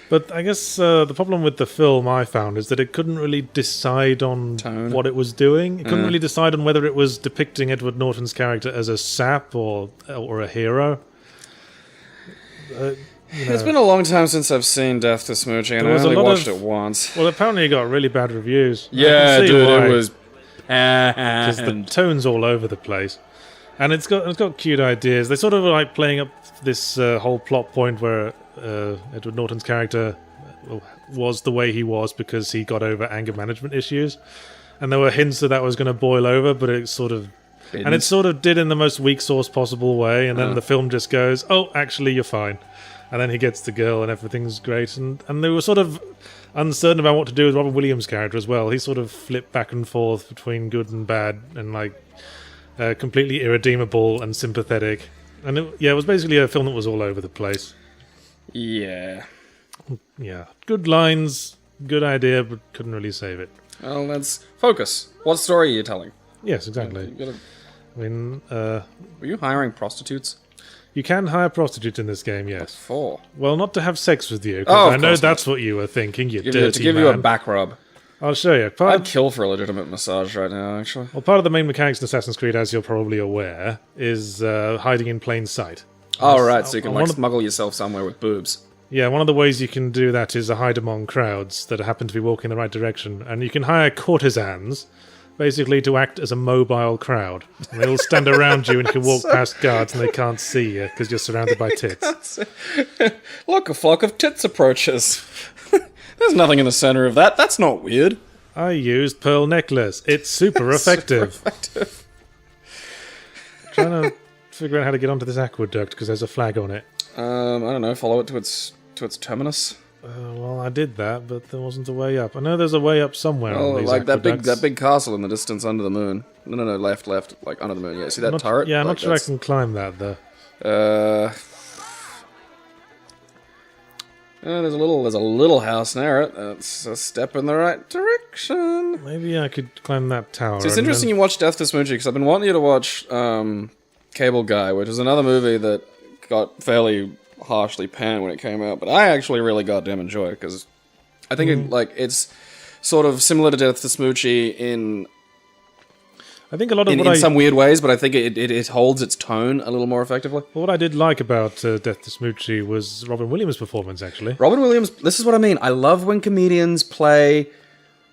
But I guess the problem with the film I found is that it couldn't really decide on what it was doing. It couldn't really decide on whether it was depicting Edward Norton's character as a sap or a hero. It's been a long time since I've seen Death to Smoochie, and I only watched it once. Well, apparently it got really bad reviews. Yeah, dude, it was... Because the tone's all over the place. And it's got cute ideas. They sort of like playing up this whole plot point where Edward Norton's character was the way he was because he got over anger management issues. And there were hints that was going to boil over, but it sort of... Didn't. And it sort of did in the most weak sauce possible way, and then the film just goes, oh, actually, you're fine. And then he gets the girl and everything's great. And they were sort of uncertain about what to do with Robin Williams' character as well. He sort of flipped back and forth between good and bad and like completely irredeemable and sympathetic. And it was basically a film that was all over the place. Yeah. Yeah. Good lines, good idea, but couldn't really save it. Well, let's focus. What story are you telling? Yes, exactly. I mean, were you hiring prostitutes? You can hire prostitutes in this game, yes. What for? Well, not to have sex with you. I know that's what you were thinking, you dirty man. To give you a back rub. I'll show you. I'd kill for a legitimate massage right now, actually. Well, part of the main mechanics in Assassin's Creed, as you're probably aware, is hiding in plain sight. Oh, right, so you can smuggle yourself somewhere with boobs. Yeah, one of the ways you can do that is hide among crowds that happen to be walking in the right direction. And you can hire courtesans, basically to act as a mobile crowd. And they'll stand around you and you can walk past guards and they can't see you because you're surrounded by tits. Look, a flock of tits approaches. There's nothing in the center of that. That's not weird. I used pearl necklace. It's super effective. Trying to figure out how to get onto this aqueduct because there's a flag on it. I don't know. Follow it to its terminus. Well, I did that, but there wasn't a way up. I know there's a way up somewhere. Oh, on these like aqueducts. that big castle in the distance under the moon. No, left, like under the moon. Yeah, see that turret? Yeah, I'm like not sure I can climb that though. There's a little house near it. It's a step in the right direction. Maybe I could climb that tower. So it's interesting you watched Death to Smoochie, because I've been wanting you to watch Cable Guy, which is another movie that got fairly harshly panned when it came out, but I actually really goddamn enjoy it, because I think it's sort of similar to Death to Smoochie in... I think a lot of in some weird ways, but I think it holds its tone a little more effectively. Well, what I did like about Death to Smoochie was Robin Williams' performance, actually. Robin Williams, this is what I mean. I love when comedians play,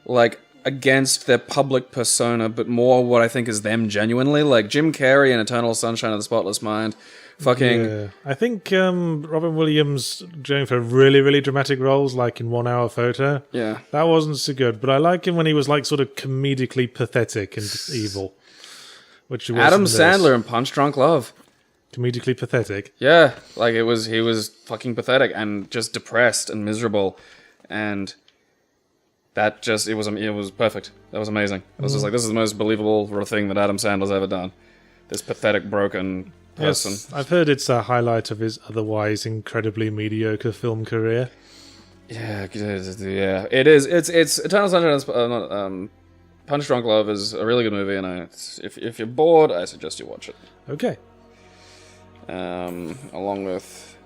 like, against their public persona, but more what I think is them genuinely. Like Jim Carrey in Eternal Sunshine of the Spotless Mind. Fucking... Yeah. I think Robin Williams going for really, really dramatic roles, like in 1 Hour Photo. Yeah. That wasn't so good, but I like him when he was like sort of comedically pathetic and evil. Which was Adam Sandler in Punch Drunk Love. Comedically pathetic. Yeah, like he was fucking pathetic and just depressed and miserable, and that just it was perfect. That was amazing. I was just like, this is the most believable thing that Adam Sandler's ever done. This pathetic, broken person. Yes, I've heard it's a highlight of his otherwise incredibly mediocre film career. Yeah, it is. It's Eternal Sunshine. Punch Drunk Love is a really good movie, and if you're bored, I suggest you watch it. Okay. Along with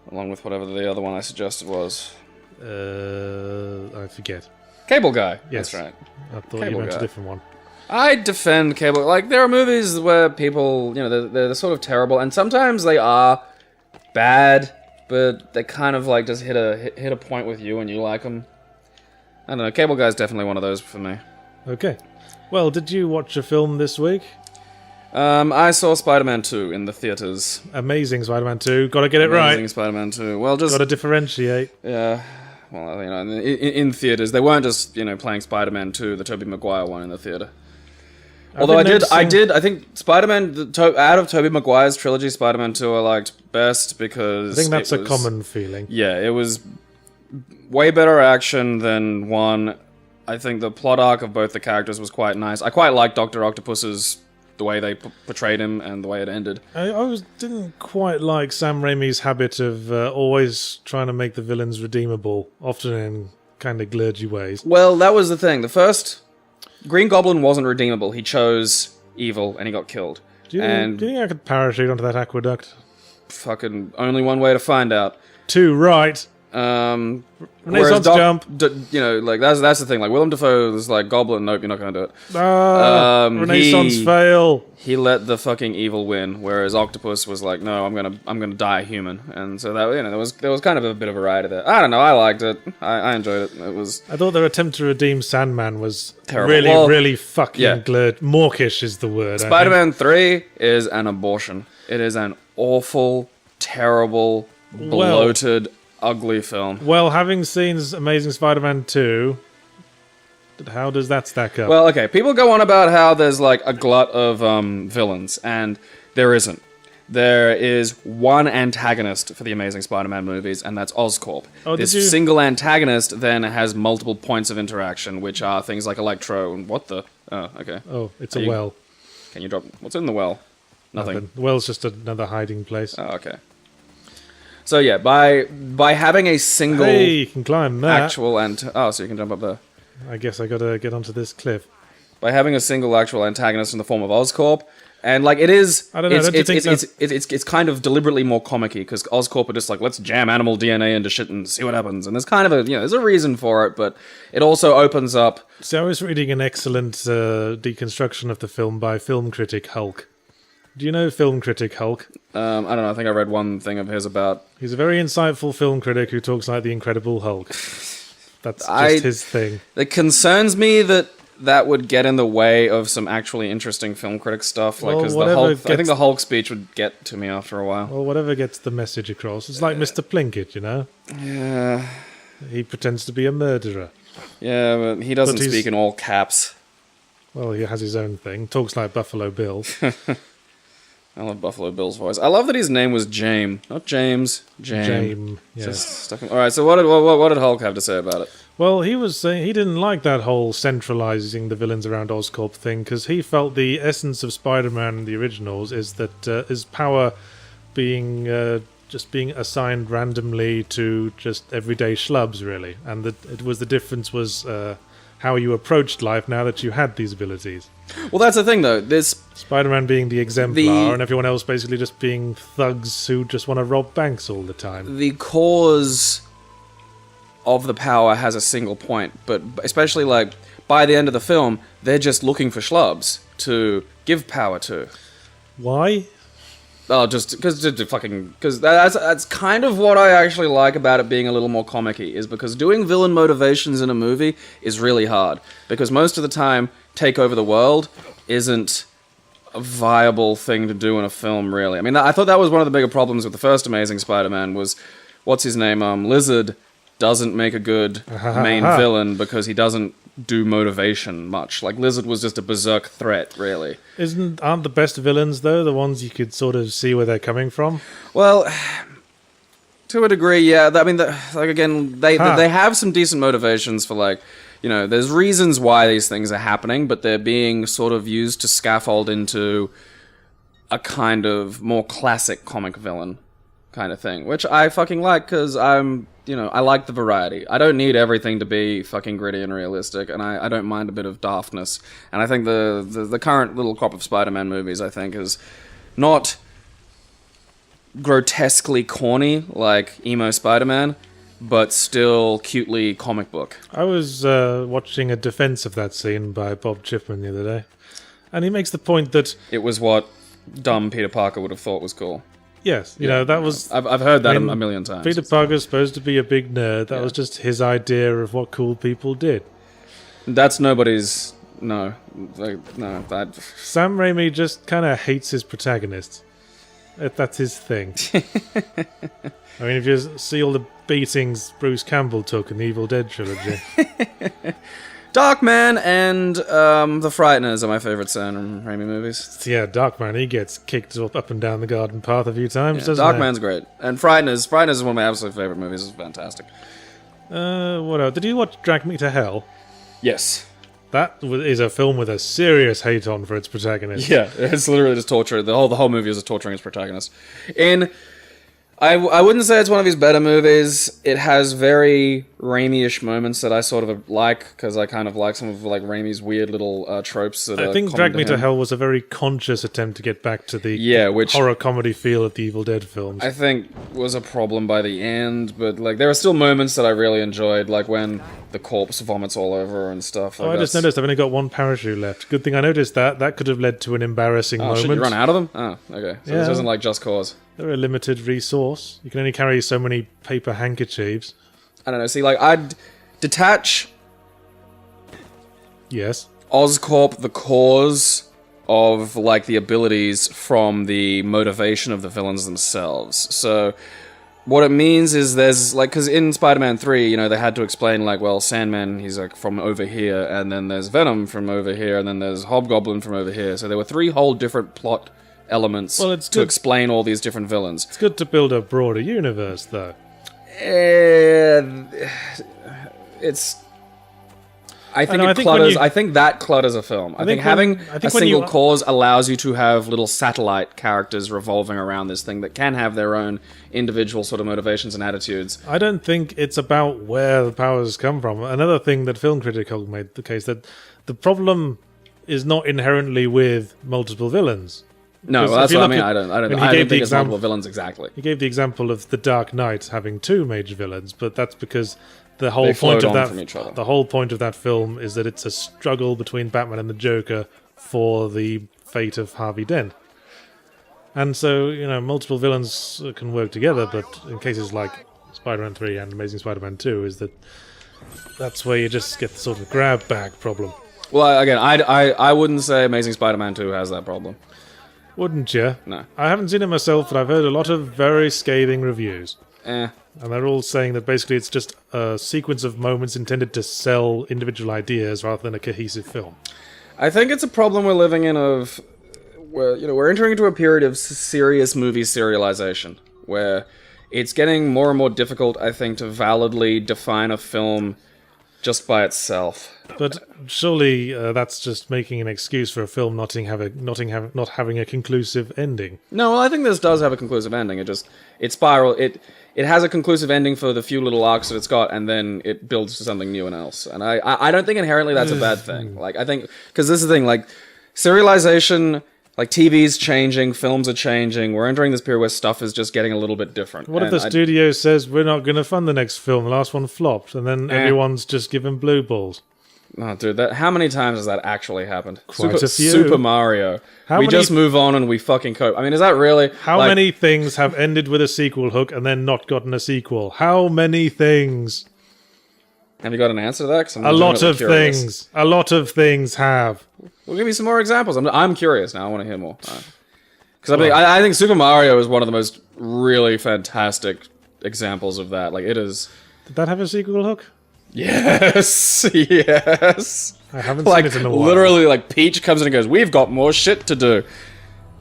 whatever the other one I suggested was. I forget. Cable Guy. Yes. That's right. I thought you meant a different one. I defend Cable. Like, there are movies where people, they're sort of terrible, and sometimes they are bad, but they kind of like just hit a point with you and you like them. I don't know. Cable Guy's definitely one of those for me. Okay. Well, did you watch a film this week? I saw Spider-Man 2 in the theaters. Amazing Spider-Man 2. Got to get it right. Amazing Spider-Man 2. Well, just... Got to differentiate. Yeah. Well, in theaters. They weren't just, playing Spider-Man 2, the Tobey Maguire one in the theater. Although I think Spider-Man, out of Tobey Maguire's trilogy, Spider-Man 2 I liked best because... I think that's a common feeling. Yeah, it was way better action than 1. I think the plot arc of both the characters was quite nice. I quite liked Dr. Octopus's... the way they portrayed him and the way it ended. I didn't quite like Sam Raimi's habit of always trying to make the villains redeemable, often in kind of glurgy ways. Well, that was the thing. The first Green Goblin wasn't redeemable. He chose evil and he got killed. Do you think I could parachute onto that aqueduct? Fucking only one way to find out. 2 right. Renaissance jump. Like that's the thing. Like Willem Dafoe was like Goblin. Nope, you're not gonna do it. Renaissance fail. He let the fucking evil win, whereas Octopus was like, no, I'm gonna die a human. And so that there was kind of a bit of variety there. I don't know. I liked it. I enjoyed it. It was. I thought their attempt to redeem Sandman was terrible. Really fucking glurred. Mawkish is the word. Spider-Man 3 is an abortion. It is an awful, terrible, bloated. Ugly film. Well, having seen Amazing Spider-Man 2, how does that stack up? Well, okay, people go on about how there's like a glut of villains, and there isn't. There is one antagonist for the Amazing Spider-Man movies, and that's Oscorp. This single antagonist then has multiple points of interaction, which are things like Electro and what the... Oh, okay. Oh, it's a well. Can you drop... What's in the well? Nothing. The well's just another hiding place. Oh, okay. So yeah, by having a single... Hey, you can climb that. Actual... Oh, so you can jump up there. I guess I gotta get onto this cliff. By having a single actual antagonist in the form of Oscorp, and like it is... I don't know, it's kind of deliberately more comic-y, because Oscorp are just like, let's jam animal DNA into shit and see what happens. And there's kind of a, there's a reason for it, but it also opens up... So I was reading an excellent deconstruction of the film by film critic Hulk. Do you know film critic Hulk? I don't know, I think I read one thing of his about... He's a very insightful film critic who talks like the Incredible Hulk. That's just his thing. It concerns me that would get in the way of some actually interesting film critic stuff. Like, because I think the Hulk speech would get to me after a while. Well, whatever gets the message across. It's like Mr. Plinkett, Yeah. He pretends to be a murderer. Yeah, but he doesn't speak in all caps. Well, he has his own thing. Talks like Buffalo Bill. I love Buffalo Bill's voice. I love that his name was James, not James. James. Yes. All right. So what did Hulk have to say about it? Well, he was saying he didn't like that whole centralizing the villains around Oscorp thing because he felt the essence of Spider-Man in the originals is that his power being just being assigned randomly to just everyday schlubs, really, and that the difference was how you approached life now that you had these abilities. Well, that's the thing, though. This Spider-Man being the exemplar, and everyone else basically just being thugs who just want to rob banks all the time. The cause of the power has a single point, but especially like by the end of the film, they're just looking for schlubs to give power to. Why? Oh, just because that's kind of what I actually like about it being a little more comic-y, is because doing villain motivations in a movie is really hard, because most of the time, take over the world isn't a viable thing to do in a film, really. I mean, I thought that was one of the bigger problems with the first Amazing Spider-Man was, what's his name, Lizard doesn't make a good main villain because he doesn't do motivation much. Like, Lizard was just a berserk threat, really. Aren't the best villains, though, the ones you could sort of see where they're coming from? Well, to a degree, yeah. I mean, they have some decent motivations for, like, there's reasons why these things are happening, but they're being sort of used to scaffold into a kind of more classic comic villain kind of thing, which I fucking like, because I like the variety. I don't need everything to be fucking gritty and realistic, and I don't mind a bit of daftness. And I think the current little crop of Spider-Man movies, I think, is not grotesquely corny like emo Spider-Man, but still cutely comic book. I was watching a defense of that scene by Bob Chipman the other day, and he makes the point that it was what dumb Peter Parker would have thought was cool. Yes, that was... I've heard that a million times. Peter Parker's supposed to be a big nerd. That was just his idea of what cool people did. That's nobody's... No. Sam Raimi just kind of hates his protagonists. That's his thing. I mean, if you see all the beatings Bruce Campbell took in the Evil Dead trilogy. Darkman and The Frighteners are my favorite Sam Raimi movies. Yeah, Darkman, he gets kicked up and down the garden path a few times, doesn't Darkman's great. And Frighteners is one of my absolute favorite movies. It's fantastic. What else? Did you watch Drag Me to Hell? Yes. That is a film with a serious hate on for its protagonist. Yeah, it's literally just torture. The whole movie is just torturing its protagonist. I wouldn't say it's one of his better movies. It has very Raimi-ish moments that I sort of like, because I kind of like some of like Raimi's weird little tropes. That I think Drag Me to Hell was a very conscious attempt to get back to the horror comedy feel of the Evil Dead films. I think was a problem by the end, but like there are still moments that I really enjoyed, like when the corpse vomits all over and stuff. Like I just noticed I've only got one parachute left. Good thing I noticed that. That could have led to an embarrassing moment. Should you run out of them? Oh, okay. So this isn't like Just Cause. They're a limited resource. You can only carry so many paper handkerchiefs. I don't know. See, like, I'd detach... Yes. Oscorp, the cause of, like, the abilities from the motivation of the villains themselves. So, what it means is there's, like, because in Spider-Man 3, you know, they had to explain, like, well, Sandman, he's, like, from over here, and then there's Venom from over here, and then there's Hobgoblin from over here. So there were 3 whole different plot elements to explain all these different villains. It's good to build a broader universe, though. I think that clutters a film. I think having a single cause allows you to have little satellite characters revolving around this thing that can have their own individual sort of motivations and attitudes. I don't think it's about where the powers come from. Another thing that Film Critical made the case that the problem is not inherently with multiple villains. No, well, that's what I mean. I don't think it's multiple villains exactly. He gave the example of The Dark Knight having 2 major villains, but that's because the whole point of that film is that it's a struggle between Batman and the Joker for the fate of Harvey Dent. And so, you know, multiple villains can work together, but in cases like Spider-Man 3 and Amazing Spider-Man 2 that's where you just get the sort of grab bag problem. Well, again, I wouldn't say Amazing Spider-Man 2 has that problem. Wouldn't you? No. I haven't seen it myself, but I've heard a lot of very scathing reviews. And they're all saying that basically it's just a sequence of moments intended to sell individual ideas rather than a cohesive film. I think it's a problem we're living in we're entering into a period of serious movie serialization, where it's getting more and more difficult, I think, to validly define a film just by itself. But surely that's just making an excuse for a film not having a conclusive ending. No, well, I think this does have a conclusive ending. It has a conclusive ending for the few little arcs that it's got, and then it builds to something new and else. And I don't think inherently that's a bad thing. Like, I think, because this is the thing, like, serialization, like, TV's changing, films are changing, we're entering this period where stuff is just getting a little bit different. What if the studio says, we're not going to fund the next film, the last one flopped, and then everyone's just given blue balls? Oh, dude, how many times has that actually happened? Quite a few. Super Mario. We just move on and we fucking cope. I mean, is that really... How many things have ended with a sequel hook and then not gotten a sequel? How many things? Have you got an answer to that? A lot of things. A lot of things have. We'll give you some more examples. I'm curious now. I want to hear more. Because I think Super Mario is one of the most really fantastic examples of that. Like, it is... Did that have a sequel hook? Yes. Yes. I haven't seen it in a while. Literally, like, Peach comes in and goes, we've got more shit to do.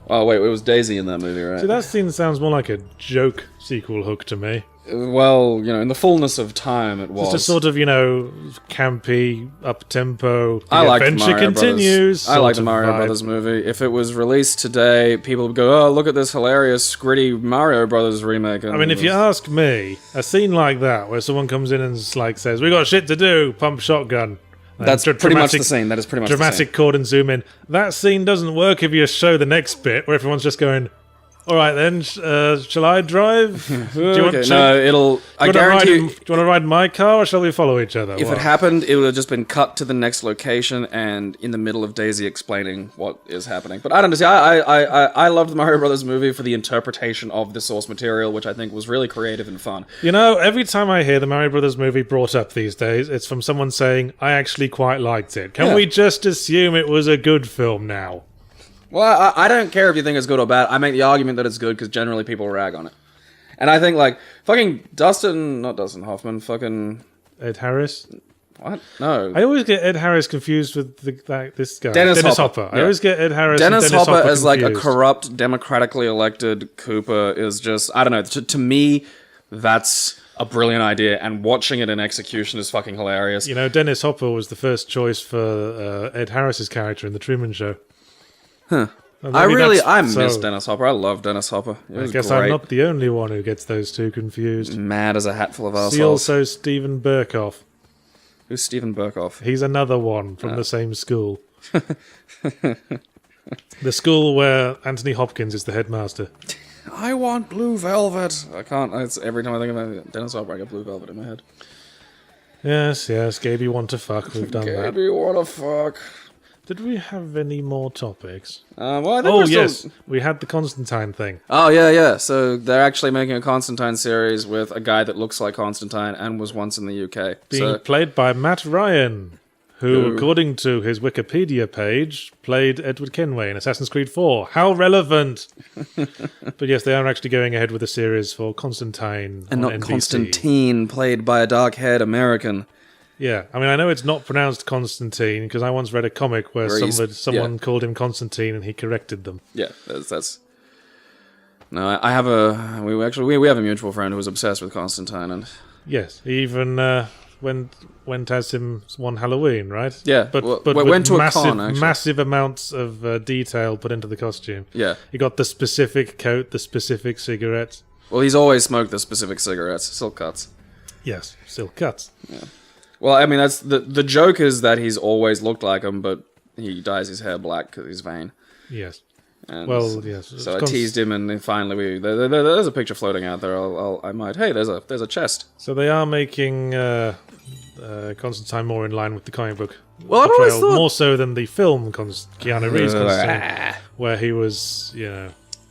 Oh, wait, it was Daisy in that movie, right? See, that scene sounds more like a joke sequel hook to me. Well, you know, in the fullness of time, it was. Just a sort of, you know, campy, up-tempo, adventure continues. I like the Mario Brothers movie. If it was released today, people would go, oh, look at this hilarious, gritty Mario Brothers remake. I mean, if you ask me, a scene like that, where someone comes in and like says, we got shit to do, pump shotgun. That's pretty much the scene. That is pretty much the scene. Dramatic chord and zoom in. That scene doesn't work if you show the next bit, where everyone's just going... All right then, shall I drive? Do you want to ride my car, or shall we follow each other? If it happened, it would have just been cut to the next location, and in the middle of Daisy explaining what is happening. But I don't know. I loved the Mario Brothers movie for the interpretation of the source material, which I think was really creative and fun. You know, every time I hear the Mario Brothers movie brought up these days, it's from someone saying, I actually quite liked it. Can we just assume it was a good film now? Well, I don't care if you think it's good or bad. I make the argument that it's good because generally people rag on it. And I think, like, fucking not Dustin Hoffman, fucking... Ed Harris? What? No. I always get Ed Harris confused with this guy. Dennis Hopper. I always get Ed Harris Dennis and Dennis Hopper Hopper as like a confused. corrupt, democratically elected Cooper is just, I don't know, to me, that's a brilliant idea, and watching it in execution is fucking hilarious. You know, Dennis Hopper was the first choice for Ed Harris's character in The Truman Show. Huh. I miss Dennis Hopper. I love Dennis Hopper. I guess great. I'm not the only one who gets those two confused. Mad as a hatful of assholes. See also Stephen Burkoff. Who's Stephen Burkoff? He's another one from the same school. The school where Anthony Hopkins is the headmaster. I want blue velvet. I can't. It's every time I think about Dennis Hopper, I get blue velvet in my head. Yes, Gabe, you want to fuck. We've done that. Gabe, you want to fuck. Did we have any more topics? Well, I think yes, we had the Constantine thing. Oh, yeah. So they're actually making a Constantine series with a guy that looks like Constantine and was once in the UK. Being played by Matt Ryan, who, according to his Wikipedia page, played Edward Kenway in Assassin's Creed 4. How relevant! But yes, they are actually going ahead with a series for Constantine and not NBC. Constantine, played by a dark-haired American. Yeah, I mean, I know it's not pronounced Constantine, because I once read a comic where someone called him Constantine and he corrected them. Yeah, that's... No, I have we have a mutual friend who was obsessed with Constantine, and... Yes, he even went as him one Halloween, right? Yeah, but went to massive, a con, actually. Massive amounts of detail put into the costume. Yeah. He got the specific coat, the specific cigarettes. Well, he's always smoked the specific cigarettes, silk cuts. Yes, silk cuts. Yeah. Well, I mean, that's the joke is that he's always looked like him, but he dyes his hair black because he's vain. Yes. And yes. So I teased him, and then finally there's a picture floating out there. Hey, there's a chest. So they are making Constantine more in line with the comic book. Well, I've always thought more so than the film Keanu Reeves Constantine, where he was,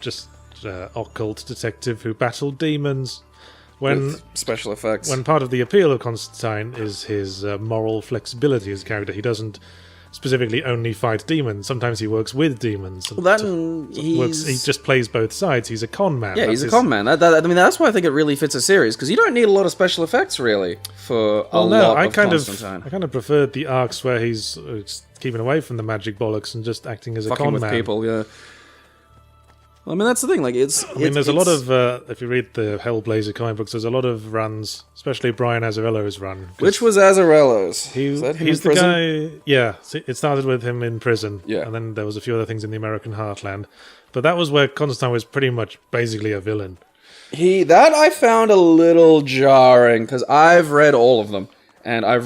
just occult detective who battled demons. With special effects. When part of the appeal of Constantine is his moral flexibility as a character, he doesn't specifically only fight demons. Sometimes he works with demons. Well, he just plays both sides. He's a con man. Yeah, he's a con man. I mean, that's why I think it really fits a series, because you don't need a lot of special effects, really, for a lot of Constantine. I kind of preferred the arcs where he's keeping away from the magic bollocks and just acting as a con man. Fucking with people, yeah. I mean, that's the thing. Like, there's a lot of if you read the Hellblazer comic books, there's a lot of runs, especially Brian Azzarello's run. Which was Azzarello's? He's the guy. Yeah, it started with him in prison. Yeah, and then there was a few other things in the American heartland, but that was where Constantine was pretty much basically a villain. That I found a little jarring, because I've read all of them, and I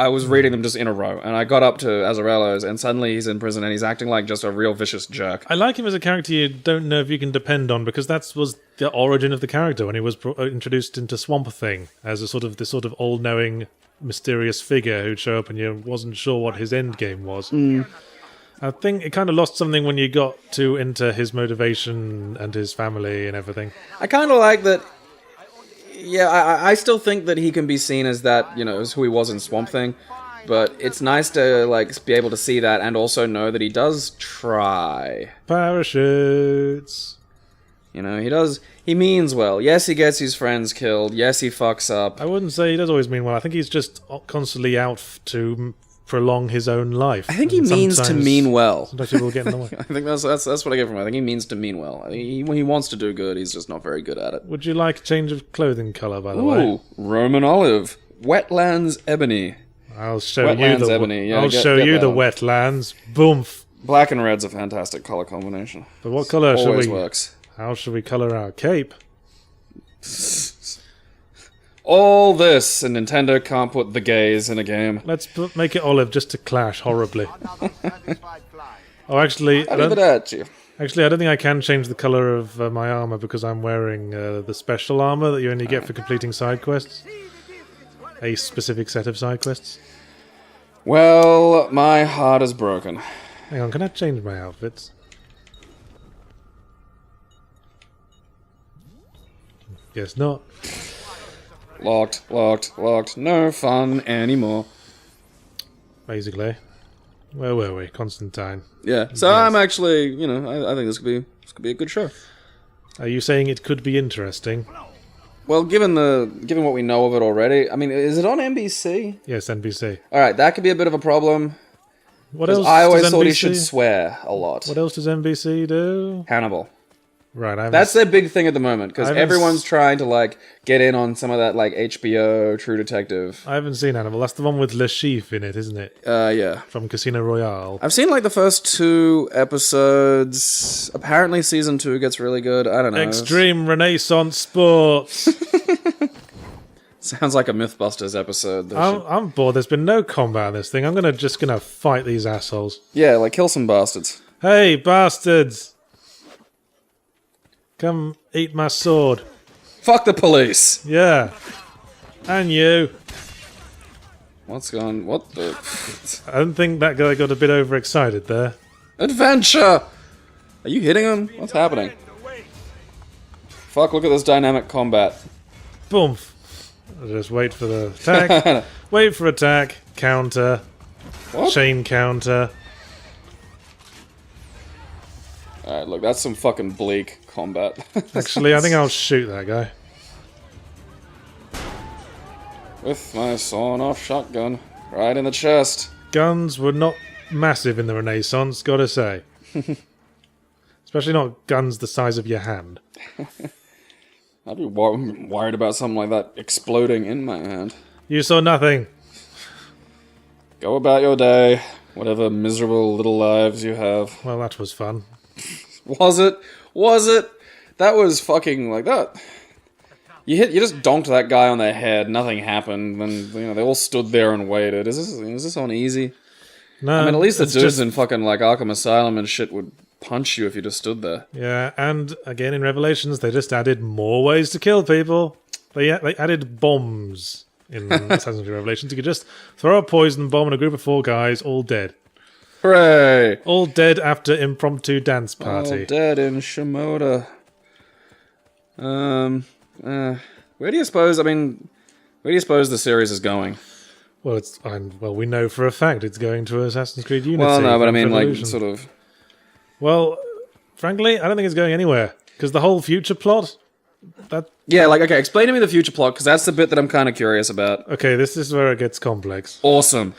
was reading them just in a row, and I got up to Azzarello's, and suddenly he's in prison, and he's acting like just a real vicious jerk. I like him as a character you don't know if you can depend on, because that was the origin of the character when he was introduced into Swamp Thing as this sort of all-knowing, mysterious figure who'd show up, and you wasn't sure what his end game was. I think it kind of lost something when you got too into his motivation and his family and everything. I kind of like that. Yeah, I still think that he can be seen as that, as who he was in Swamp Thing, but it's nice to be able to see that and also know that he does try. Parachutes. He means well. Yes, he gets his friends killed. Yes, he fucks up. I wouldn't say he does always mean well. I think he's just constantly out to prolong his own life. I think he means to mean well. Sometimes people get in the way. I think that's what I get from him. I think he means to mean well. When he wants to do good, he's just not very good at it. Would you like a change of clothing colour, by the way? Ooh, Roman olive. Wetlands ebony. I'll show Wetlands you the ebony. Yeah, I'll show you the wetlands. Boomf. Black and red's a fantastic colour combination. But what colour should we... Always works. How should we colour our cape? All this, and Nintendo can't put the gays in a game. Let's make it olive just to clash horribly. Oh, actually, I don't think I can change the colour of my armour because I'm wearing the special armour that you only get for completing side quests. A specific set of side quests. Well, my heart is broken. Hang on, can I change my outfits? Guess not. Locked. No fun anymore. Basically. Where were we? Constantine. Yeah. So yes. I'm actually, I think this could be a good show. Are you saying it could be interesting? Well, given what we know of it already, I mean, is it on NBC? Yes, NBC. All right, that could be a bit of a problem. What else? I always thought he NBC? should swear a lot. What else does NBC do? Hannibal. Right, that's their big thing at the moment because everyone's trying to like get in on some of that like HBO True Detective. I haven't seen Hannibal. That's the one with Le Chiffre in it, isn't it? Yeah. From Casino Royale. I've seen like the first 2 episodes. Apparently, season 2 gets really good. I don't know. Extreme Renaissance Sports. Sounds like a Mythbusters episode. I'm bored. There's been no combat in this thing. I'm just gonna fight these assholes. Yeah, like kill some bastards. Hey, bastards! Come eat my sword. Fuck the police. Yeah. And you. What the? I don't think that guy got a bit overexcited there. Adventure! Are you hitting him? What's happening? Fuck, look at this dynamic combat. Boom. Just wait for the attack. Wait for attack. Counter. What? Chain counter. Alright, look, that's some fucking bleak combat. Actually, I think I'll shoot that guy. With my sawn-off shotgun. Right in the chest. Guns were not massive in the Renaissance, gotta say. Especially not guns the size of your hand. I'd be worried about something like that exploding in my hand. You saw nothing. Go about your day. Whatever miserable little lives you have. Well, that was fun. Was it? Was it? That was fucking like that. You just donked that guy on the head. Nothing happened. And they all stood there and waited. Is this on easy? No. I mean, at least the dudes in fucking like Arkham Asylum and shit would punch you if you just stood there. Yeah, and again in Revelations, they just added more ways to kill people. They added bombs in Assassin's Creed Revelations. You could just throw a poison bomb in a group of 4 guys, all dead. Hooray! All dead after impromptu dance party. All dead in Shimoda. Where do you suppose the series is going? Well, we know for a fact it's going to Assassin's Creed Unity. Well, no, but I mean, Revolution. like, sort of. Well, frankly, I don't think it's going anywhere because the whole future plot. Yeah, like, okay, explain to me the future plot because that's the bit that I'm kind of curious about. Okay, this is where it gets complex. Awesome.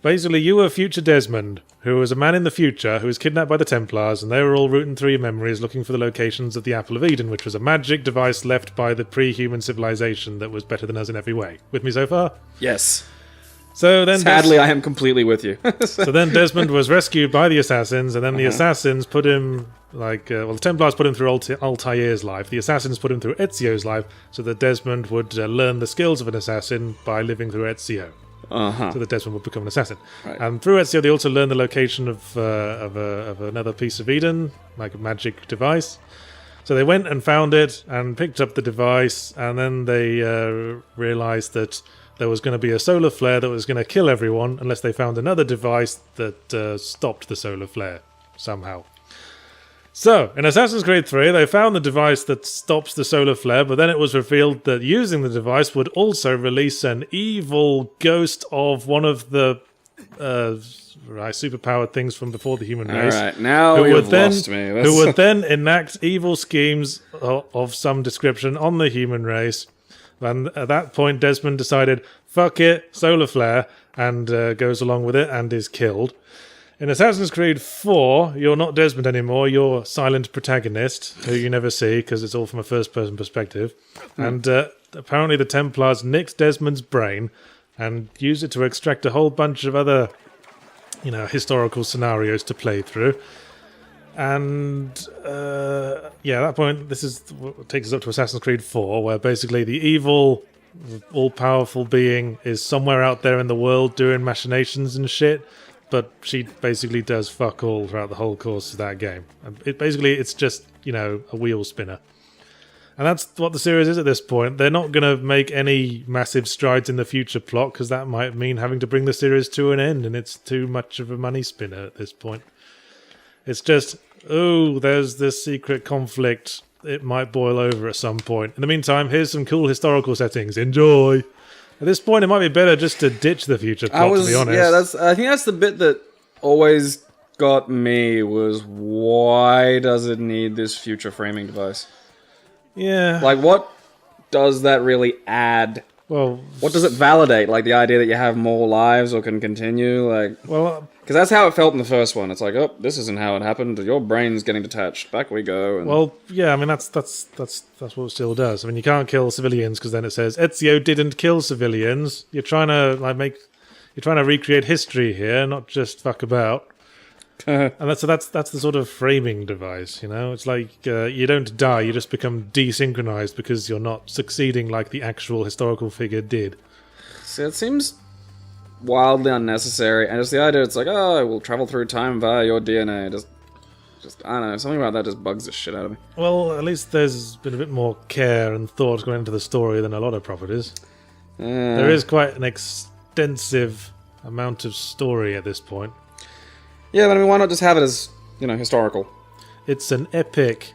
Basically, you were future Desmond, who was a man in the future who was kidnapped by the Templars, and they were all rooting through your memories looking for the locations of the Apple of Eden, which was a magic device left by the pre-human civilization that was better than us in every way. With me so far? Yes. So then, sadly, I am completely with you. So then Desmond was rescued by the assassins, and then the assassins put him, the Templars put him through Altair's life. The assassins put him through Ezio's life, so that Desmond would learn the skills of an assassin by living through Ezio. So that Desmond would become an assassin. Right. And through Ezio, they also learned the location of another piece of Eden, like a magic device. So they went and found it and picked up the device, and then they realized that there was going to be a solar flare that was going to kill everyone unless they found another device that stopped the solar flare somehow. So, in Assassin's Creed 3, they found the device that stops the solar flare, but then it was revealed that using the device would also release an evil ghost of one of the superpowered things from before the human race. Alright, now you've lost me. Who would then enact evil schemes of some description on the human race. And at that point, Desmond decided, fuck it, solar flare, and goes along with it and is killed. In Assassin's Creed 4, you're not Desmond anymore, you're silent protagonist, who you never see because it's all from a first-person perspective. And apparently the Templars nicked Desmond's brain and used it to extract a whole bunch of other, historical scenarios to play through. And, at that point, this is what takes us up to Assassin's Creed 4, where basically the evil, all-powerful being is somewhere out there in the world doing machinations and shit, but she basically does fuck all throughout the whole course of that game. It's just, a wheel spinner. And that's what the series is at this point. They're not going to make any massive strides in the future plot, because that might mean having to bring the series to an end, and it's too much of a money spinner at this point. It's just, there's this secret conflict. It might boil over at some point. In the meantime, here's some cool historical settings. Enjoy! At this point, it might be better just to ditch the future plot, to be honest. Yeah, I think that's the bit that always got me, was why does it need this future framing device? Yeah. Like, what does that really add? Well, what does it validate? Like the idea that you have more lives or can continue? Like, well, because that's how it felt in the first one. It's like, oh, this isn't how it happened. Your brain's getting detached. Back we go. And well, yeah. I mean, that's what it still does. I mean, you can't kill civilians because then it says Ezio didn't kill civilians. You're trying to recreate history here, not just fuck about. And that's the sort of framing device, you know. It's like you don't die, you just become desynchronized because you're not succeeding like the actual historical figure did. See, it seems wildly unnecessary, and just the idea, it's like, oh, we'll travel through time via your DNA. Just I don't know, something about that just bugs the shit out of me. Well, at least there's been a bit more care and thought going into the story than a lot of properties. There is quite an extensive amount of story at this point. Yeah, but I mean, why not just have it as, historical? It's an epic.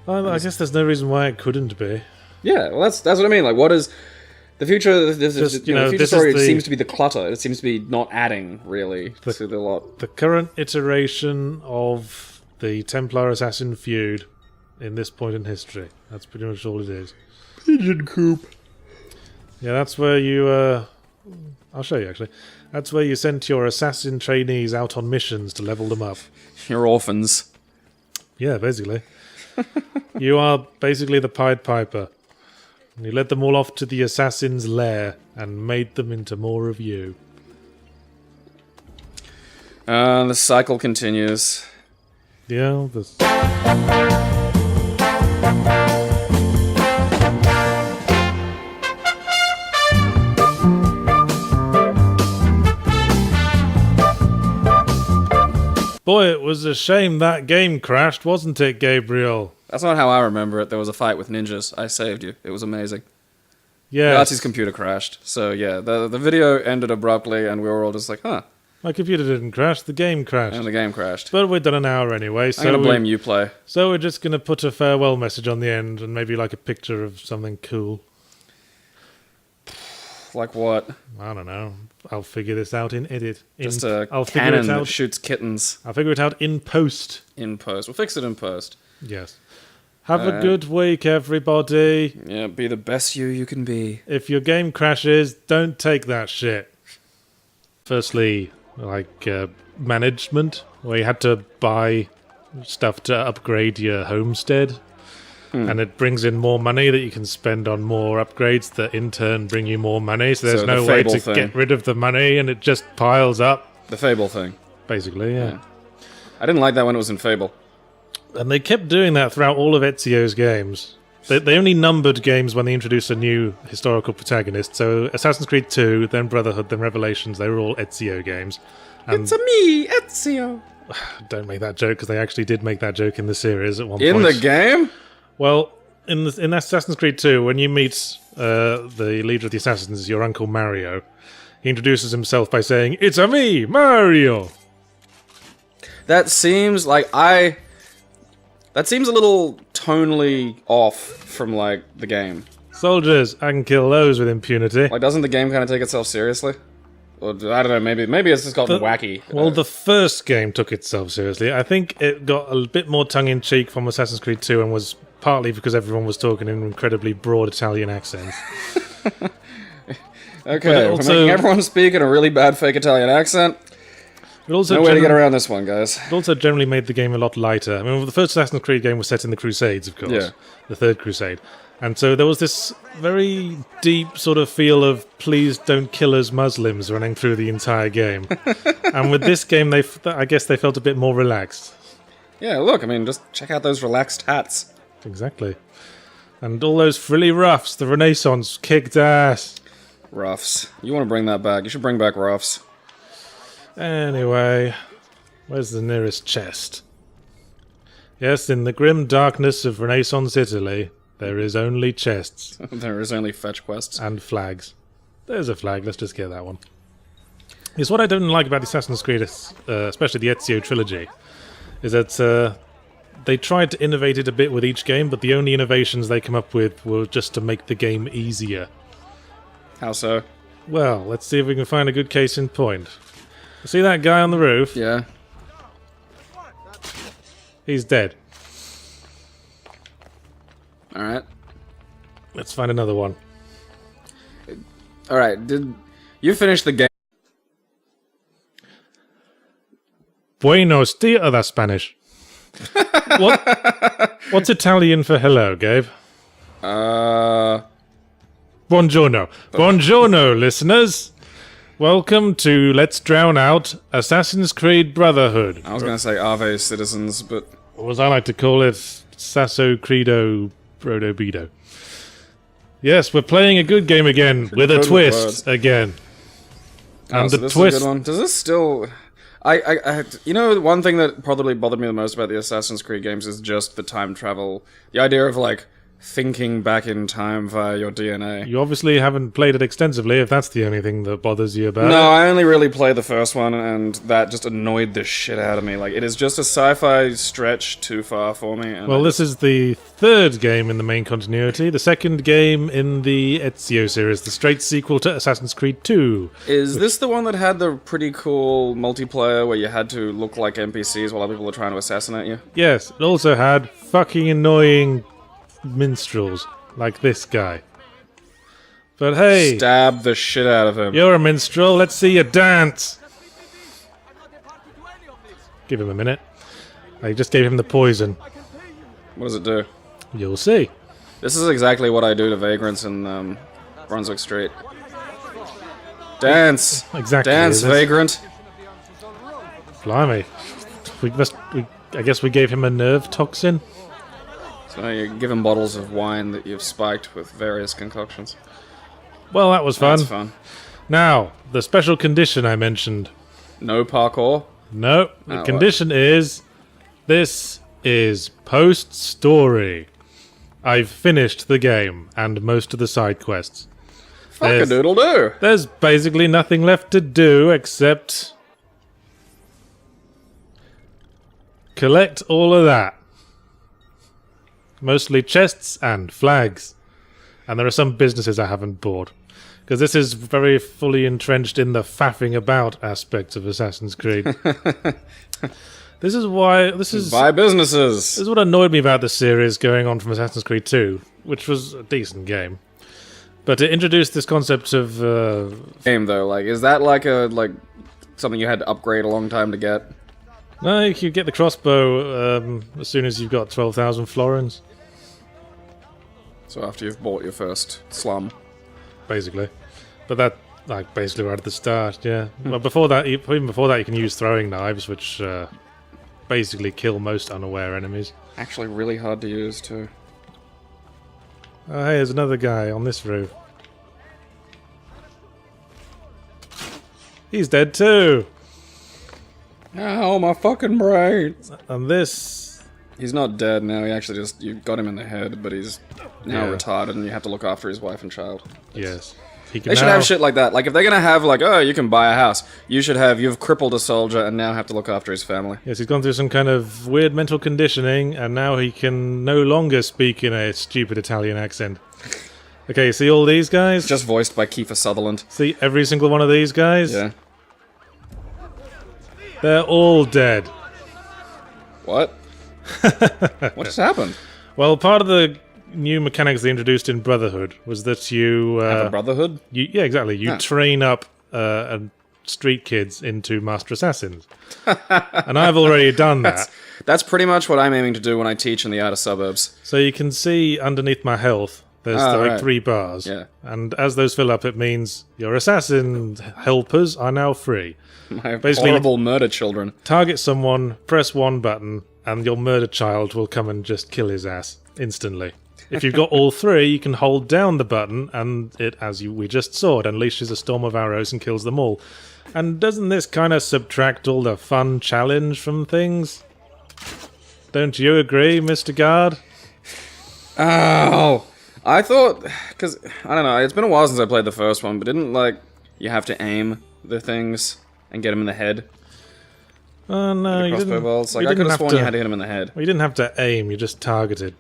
Well, I guess there's no reason why it couldn't be. Yeah, well, that's what I mean. Like, what is the future? The future story seems to be the clutter. It seems to be not adding really to the lot. The current iteration of the Templar Assassin feud in this point in history. That's pretty much all it is. Pigeon coop. Yeah, that's where you. I'll show you actually. That's where you sent your assassin trainees out on missions to level them up. Your orphans. Yeah, basically. You are basically the Pied Piper. And you led them all off to the assassin's lair and made them into more of you. The cycle continues. Yeah, Boy, it was a shame that game crashed, wasn't it, Gabriel? That's not how I remember it. There was a fight with ninjas. I saved you. It was amazing. Yeah. Artie's computer crashed. So, yeah, the video ended abruptly, and we were all just like, huh. My computer didn't crash, the game crashed. And the game crashed. But we've done an hour anyway, so... I'm going to blame Uplay. So we're just going to put a farewell message on the end, and maybe like a picture of something cool. Like what? I don't know. I'll figure this out in edit. Just a cannon that shoots kittens. I'll figure it out in post. In post. We'll fix it in post. Yes. Have a good week, everybody. Yeah, be the best you can be. If your game crashes, don't take that shit. Firstly, management, where you had to buy stuff to upgrade your homestead. And it brings in more money that you can spend on more upgrades that in turn bring you more money. So there's no way to get rid of the money and it just piles up. The Fable thing. Basically, yeah. I didn't like that when it was in Fable. And they kept doing that throughout all of Ezio's games. They only numbered games when they introduced a new historical protagonist. So Assassin's Creed 2, then Brotherhood, then Revelations, they were all Ezio games. And it's me, Ezio. Don't make that joke, because they actually did make that joke in the series at one point. In the game? Well, in Assassin's Creed 2, when you meet the leader of the assassins, your Uncle Mario, he introduces himself by saying, "It's a me, Mario!" That seems like that seems a little tonally off from, the game. Soldiers, I can kill those with impunity. Doesn't the game kind of take itself seriously? Or, I don't know, maybe it's just gotten wacky. Well, the first game took itself seriously. I think it got a bit more tongue-in-cheek from Assassin's Creed 2 and was partly because everyone was talking in incredibly broad Italian accents. Okay, we're making everyone speak in a really bad fake Italian accent. No way to get around this one, guys. It also generally made the game a lot lighter. I mean, the first Assassin's Creed game was set in the Crusades, of course. Yeah. The Third Crusade. And so there was this very deep sort of feel of "please don't kill us Muslims" running through the entire game. And with this game, I guess they felt a bit more relaxed. Yeah, look, I mean, just check out those relaxed hats. Exactly. And all those frilly ruffs, the Renaissance kicked ass. Ruffs. You want to bring that back. You should bring back ruffs. Anyway, where's the nearest chest? Yes, in the grim darkness of Renaissance Italy, there is only chests. There is only fetch quests. And flags. There's a flag, let's just get that one. It's what I don't like about Assassin's Creed, especially the Ezio trilogy, is that they tried to innovate it a bit with each game, but the only innovations they come up with were just to make the game easier. How so? Well, let's see if we can find a good case in point. See that guy on the roof? Yeah. He's dead. Alright. Let's find another one. Alright, did you finish the game? Buenos dias. Oh, that's Spanish. What's Italian for hello, Gabe? Buongiorno. Buongiorno, listeners. Welcome to Let's Drown Out Assassin's Creed Brotherhood. I was going to say Ave Citizens, but... Or as I like to call it, Sasso Credo Brodo Bido. Yes, we're playing a good game again, with a twist again. And so the this twist... is a good one. Does this still... you know, one thing that probably bothered me the most about the Assassin's Creed games is just the time travel. The idea of, like, thinking back in time via your DNA. You obviously haven't played it extensively, if that's the only thing that bothers you about it. No, I only really played the first one, and that just annoyed the shit out of me. Like, it is just a sci-fi stretch too far for me. And well, this is the third game in the main continuity, the second game in the Ezio series, the straight sequel to Assassin's Creed 2. Is this the one that had the pretty cool multiplayer where you had to look like NPCs while other people were trying to assassinate you? Yes, it also had fucking annoying minstrels, like this guy. But hey... Stab the shit out of him. You're a minstrel, let's see you dance! Give him a minute. I just gave him the poison. What does it do? You'll see. This is exactly what I do to vagrants in Brunswick Street. Dance! Exactly. Dance, vagrant! Blimey. I guess we gave him a nerve toxin? So you give him bottles of wine that you've spiked with various concoctions. Well, that was fun. That's fun. Now, the special condition I mentioned. No parkour? No, the condition is... This is post-story. I've finished the game, and most of the side quests. Fuck-a-doodle-doo! There's basically nothing left to do except... collect all of that. Mostly chests and flags. And there are some businesses I haven't bought. Because this is very fully entrenched in the faffing about aspect of Assassin's Creed. This is why... Buy businesses! This is what annoyed me about the series going on from Assassin's Creed 2, which was a decent game. But it introduced this concept of... game, though, like, is that like something you had to upgrade a long time to get? No, you can get the crossbow as soon as you've got 12,000 florins. So after you've bought your first slum. Basically. But that, like, basically right at the start, yeah. Well, before that, even before that, you can use throwing knives, which basically kill most unaware enemies. Actually really hard to use, too. Oh, hey, there's another guy on this roof. He's dead, too! Ow, my fucking brain! And this... He's not dead now, he actually just... You got him in the head, but he's now retarded and you have to look after his wife and child. Yes. They should have shit like that. Like, if they're gonna have, like, oh, you can buy a house, you should have, you've crippled a soldier and now have to look after his family. Yes, he's gone through some kind of weird mental conditioning, and now he can no longer speak in a stupid Italian accent. Okay, see all these guys? Just voiced by Kiefer Sutherland. See every single one of these guys? Yeah. They're all dead. What? What just happened? Well, part of the new mechanics they introduced in Brotherhood was that you... have a Brotherhood? Yeah, exactly. You train up street kids into Master Assassins. And I've already done that. That's pretty much what I'm aiming to do when I teach in the outer suburbs. So you can see underneath my health, there's like 3 bars. Yeah. And as those fill up, it means your assassin helpers are now free. My horrible murder children. Target someone, press one button, and your murder child will come and just kill his ass instantly. If you've got all 3, you can hold down the button, and it, we just saw, it unleashes a storm of arrows and kills them all. And doesn't this kind of subtract all the fun challenge from things? Don't you agree, Mr. Guard? Oh, I thought, because, I don't know, it's been a while since I played the first one, but didn't, like, you have to aim the things and get them in the head? No, you didn't. Bolts. Like, I could have sworn you had to hit him in the head. Well, you didn't have to aim, you just targeted.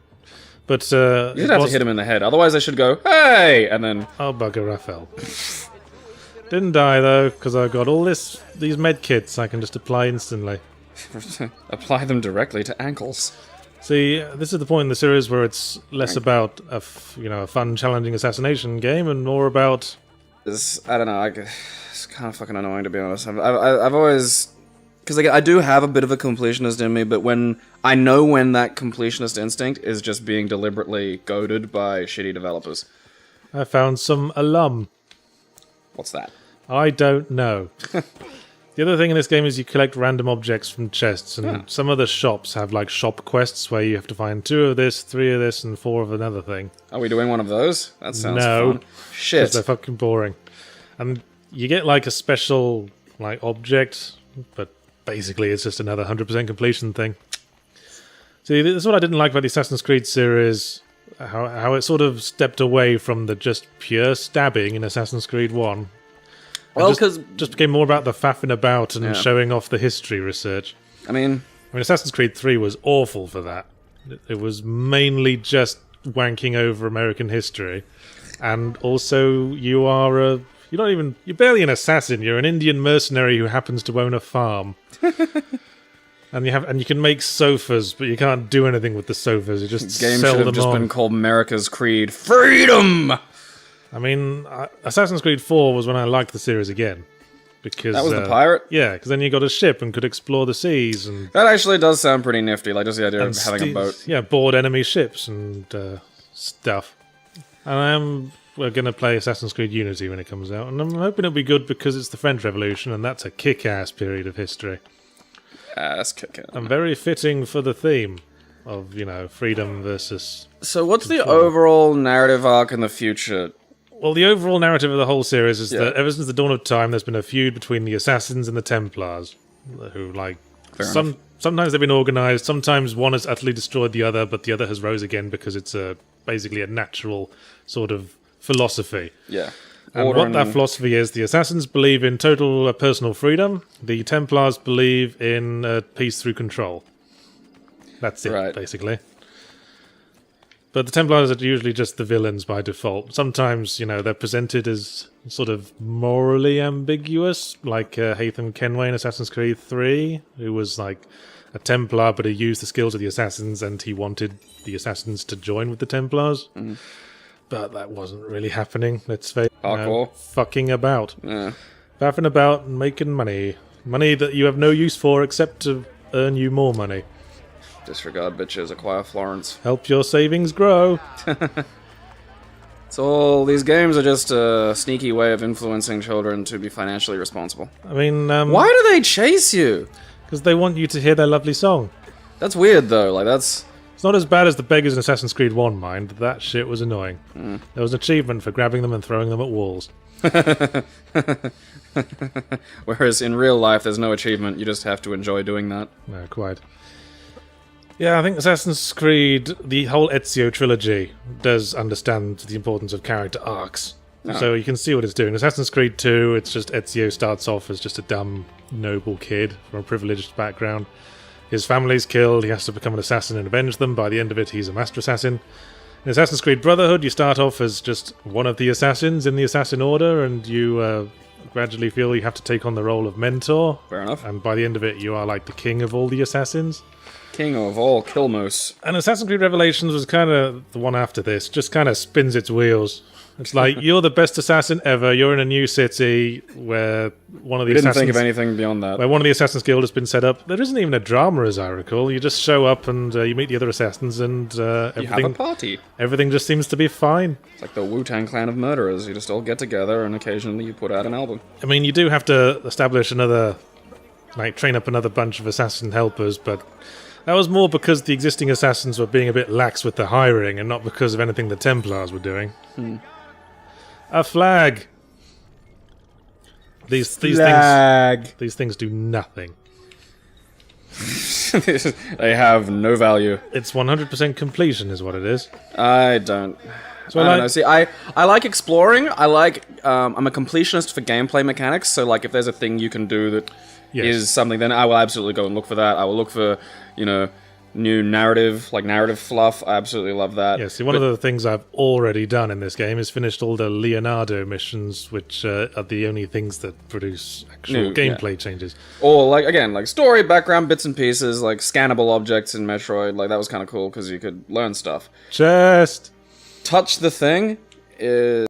But, you did have to hit him in the head, otherwise they should go, hey! And then... Oh, bugger, I fell. Didn't die, though, because I got all these med kits I can just apply instantly. Apply them directly to ankles. See, this is the point in the series where it's less about a fun, challenging assassination game and more about... I don't know, it's kind of fucking annoying, to be honest. I've always... Because I do have a bit of a completionist in me, but when that completionist instinct is just being deliberately goaded by shitty developers. I found some alum. What's that? I don't know. The other thing in this game is you collect random objects from chests, and some of the shops have like shop quests where you have to find 2 of this, 3 of this, and 4 of another thing. Are we doing one of those? That sounds fun. Shit. Because they're fucking boring. And you get like a special like object, but basically it's just another 100% completion thing. See, this is what I didn't like about the Assassin's Creed series, how it sort of stepped away from the just pure stabbing in Assassin's Creed 1. Well, because... Just became more about the faffing about and showing off the history research. I mean, Assassin's Creed 3 was awful for that. It was mainly just wanking over American history. And also, you're barely an assassin, you're an Indian mercenary who happens to own a farm. And you can make sofas, but you can't do anything with the sofas, you just game sell should have them just on. been called America's Creed. Freedom! I mean, Assassin's Creed 4 was when I liked the series again. Because that was the pirate? Yeah, because then you got a ship and could explore the seas. And that actually does sound pretty nifty, like just the idea of having a boat. Yeah, board enemy ships and stuff. And we're going to play Assassin's Creed Unity when it comes out, and I'm hoping it'll be good because it's the French Revolution, and that's a kick-ass period of history. Ass kicking. And very fitting for the theme of, freedom versus... So what's the overall narrative arc in the future? Well, the overall narrative of the whole series is that ever since the dawn of time, there's been a feud between the Assassins and the Templars, who, sometimes they've been organized, sometimes one has utterly destroyed the other, but the other has rose again because it's basically a natural sort of philosophy. Yeah. And what that philosophy is, the Assassins believe in total personal freedom, the Templars believe in peace through control. That's it, basically. But the Templars are usually just the villains by default. Sometimes, they're presented as sort of morally ambiguous, like Haytham Kenway in Assassin's Creed 3, who was like a Templar, but he used the skills of the Assassins, and he wanted the Assassins to join with the Templars. Mm. But that wasn't really happening, let's face it. Fucking about. Yeah. Faffing about and making money. Money that you have no use for except to earn you more money. Disregard bitches, acquire Florence. Help your savings grow. So these games are just a sneaky way of influencing children to be financially responsible. I mean, why do they chase you? Because they want you to hear their lovely song. That's weird, though. It's not as bad as the beggars in Assassin's Creed 1, mind. That shit was annoying. Mm. There was an achievement for grabbing them and throwing them at walls. Whereas in real life, there's no achievement. You just have to enjoy doing that. No, quite. Yeah, I think Assassin's Creed, the whole Ezio trilogy, does understand the importance of character arcs. Oh. So you can see what it's doing. Assassin's Creed 2, it's just Ezio starts off as just a dumb, noble kid from a privileged background. His family's killed, he has to become an assassin and avenge them. By the end of it, he's a master assassin. In Assassin's Creed Brotherhood, you start off as just one of the assassins in the assassin order, and you gradually feel you have to take on the role of mentor. Fair enough. And by the end of it, you are like the king of all the assassins. King of all Kilmos. And Assassin's Creed Revelations was kind of the one after this, just kind of spins its wheels. It's like, you're the best assassin ever, you're in a new city where one of the assassins... didn't think of anything beyond that. Where one of the Assassin's Guild has been set up. There isn't even a drama, as I recall. You just show up and you meet the other assassins and everything... You have a party. Everything just seems to be fine. It's like the Wu-Tang clan of murderers. You just all get together and occasionally you put out an album. I mean, you do have to establish another... train up another bunch of assassin helpers, but... That was more because the existing assassins were being a bit lax with the hiring and not because of anything the Templars were doing. Hmm. A flag! These things do nothing. They have no value. It's 100% completion is what it is. I don't know. See, I like exploring. I'm a completionist for gameplay mechanics, so if there's a thing you can do that is something, then I will absolutely go and look for that. I will look for, new narrative fluff. I absolutely love that. Yeah, see, one of the things I've already done in this game is finished all the Leonardo missions, which are the only things that produce actual gameplay changes. Or, like, again, like, story, background, bits and pieces, like, scannable objects in Metroid. Like, that was kind of cool, because you could learn stuff. Chest! Touch the Thing is...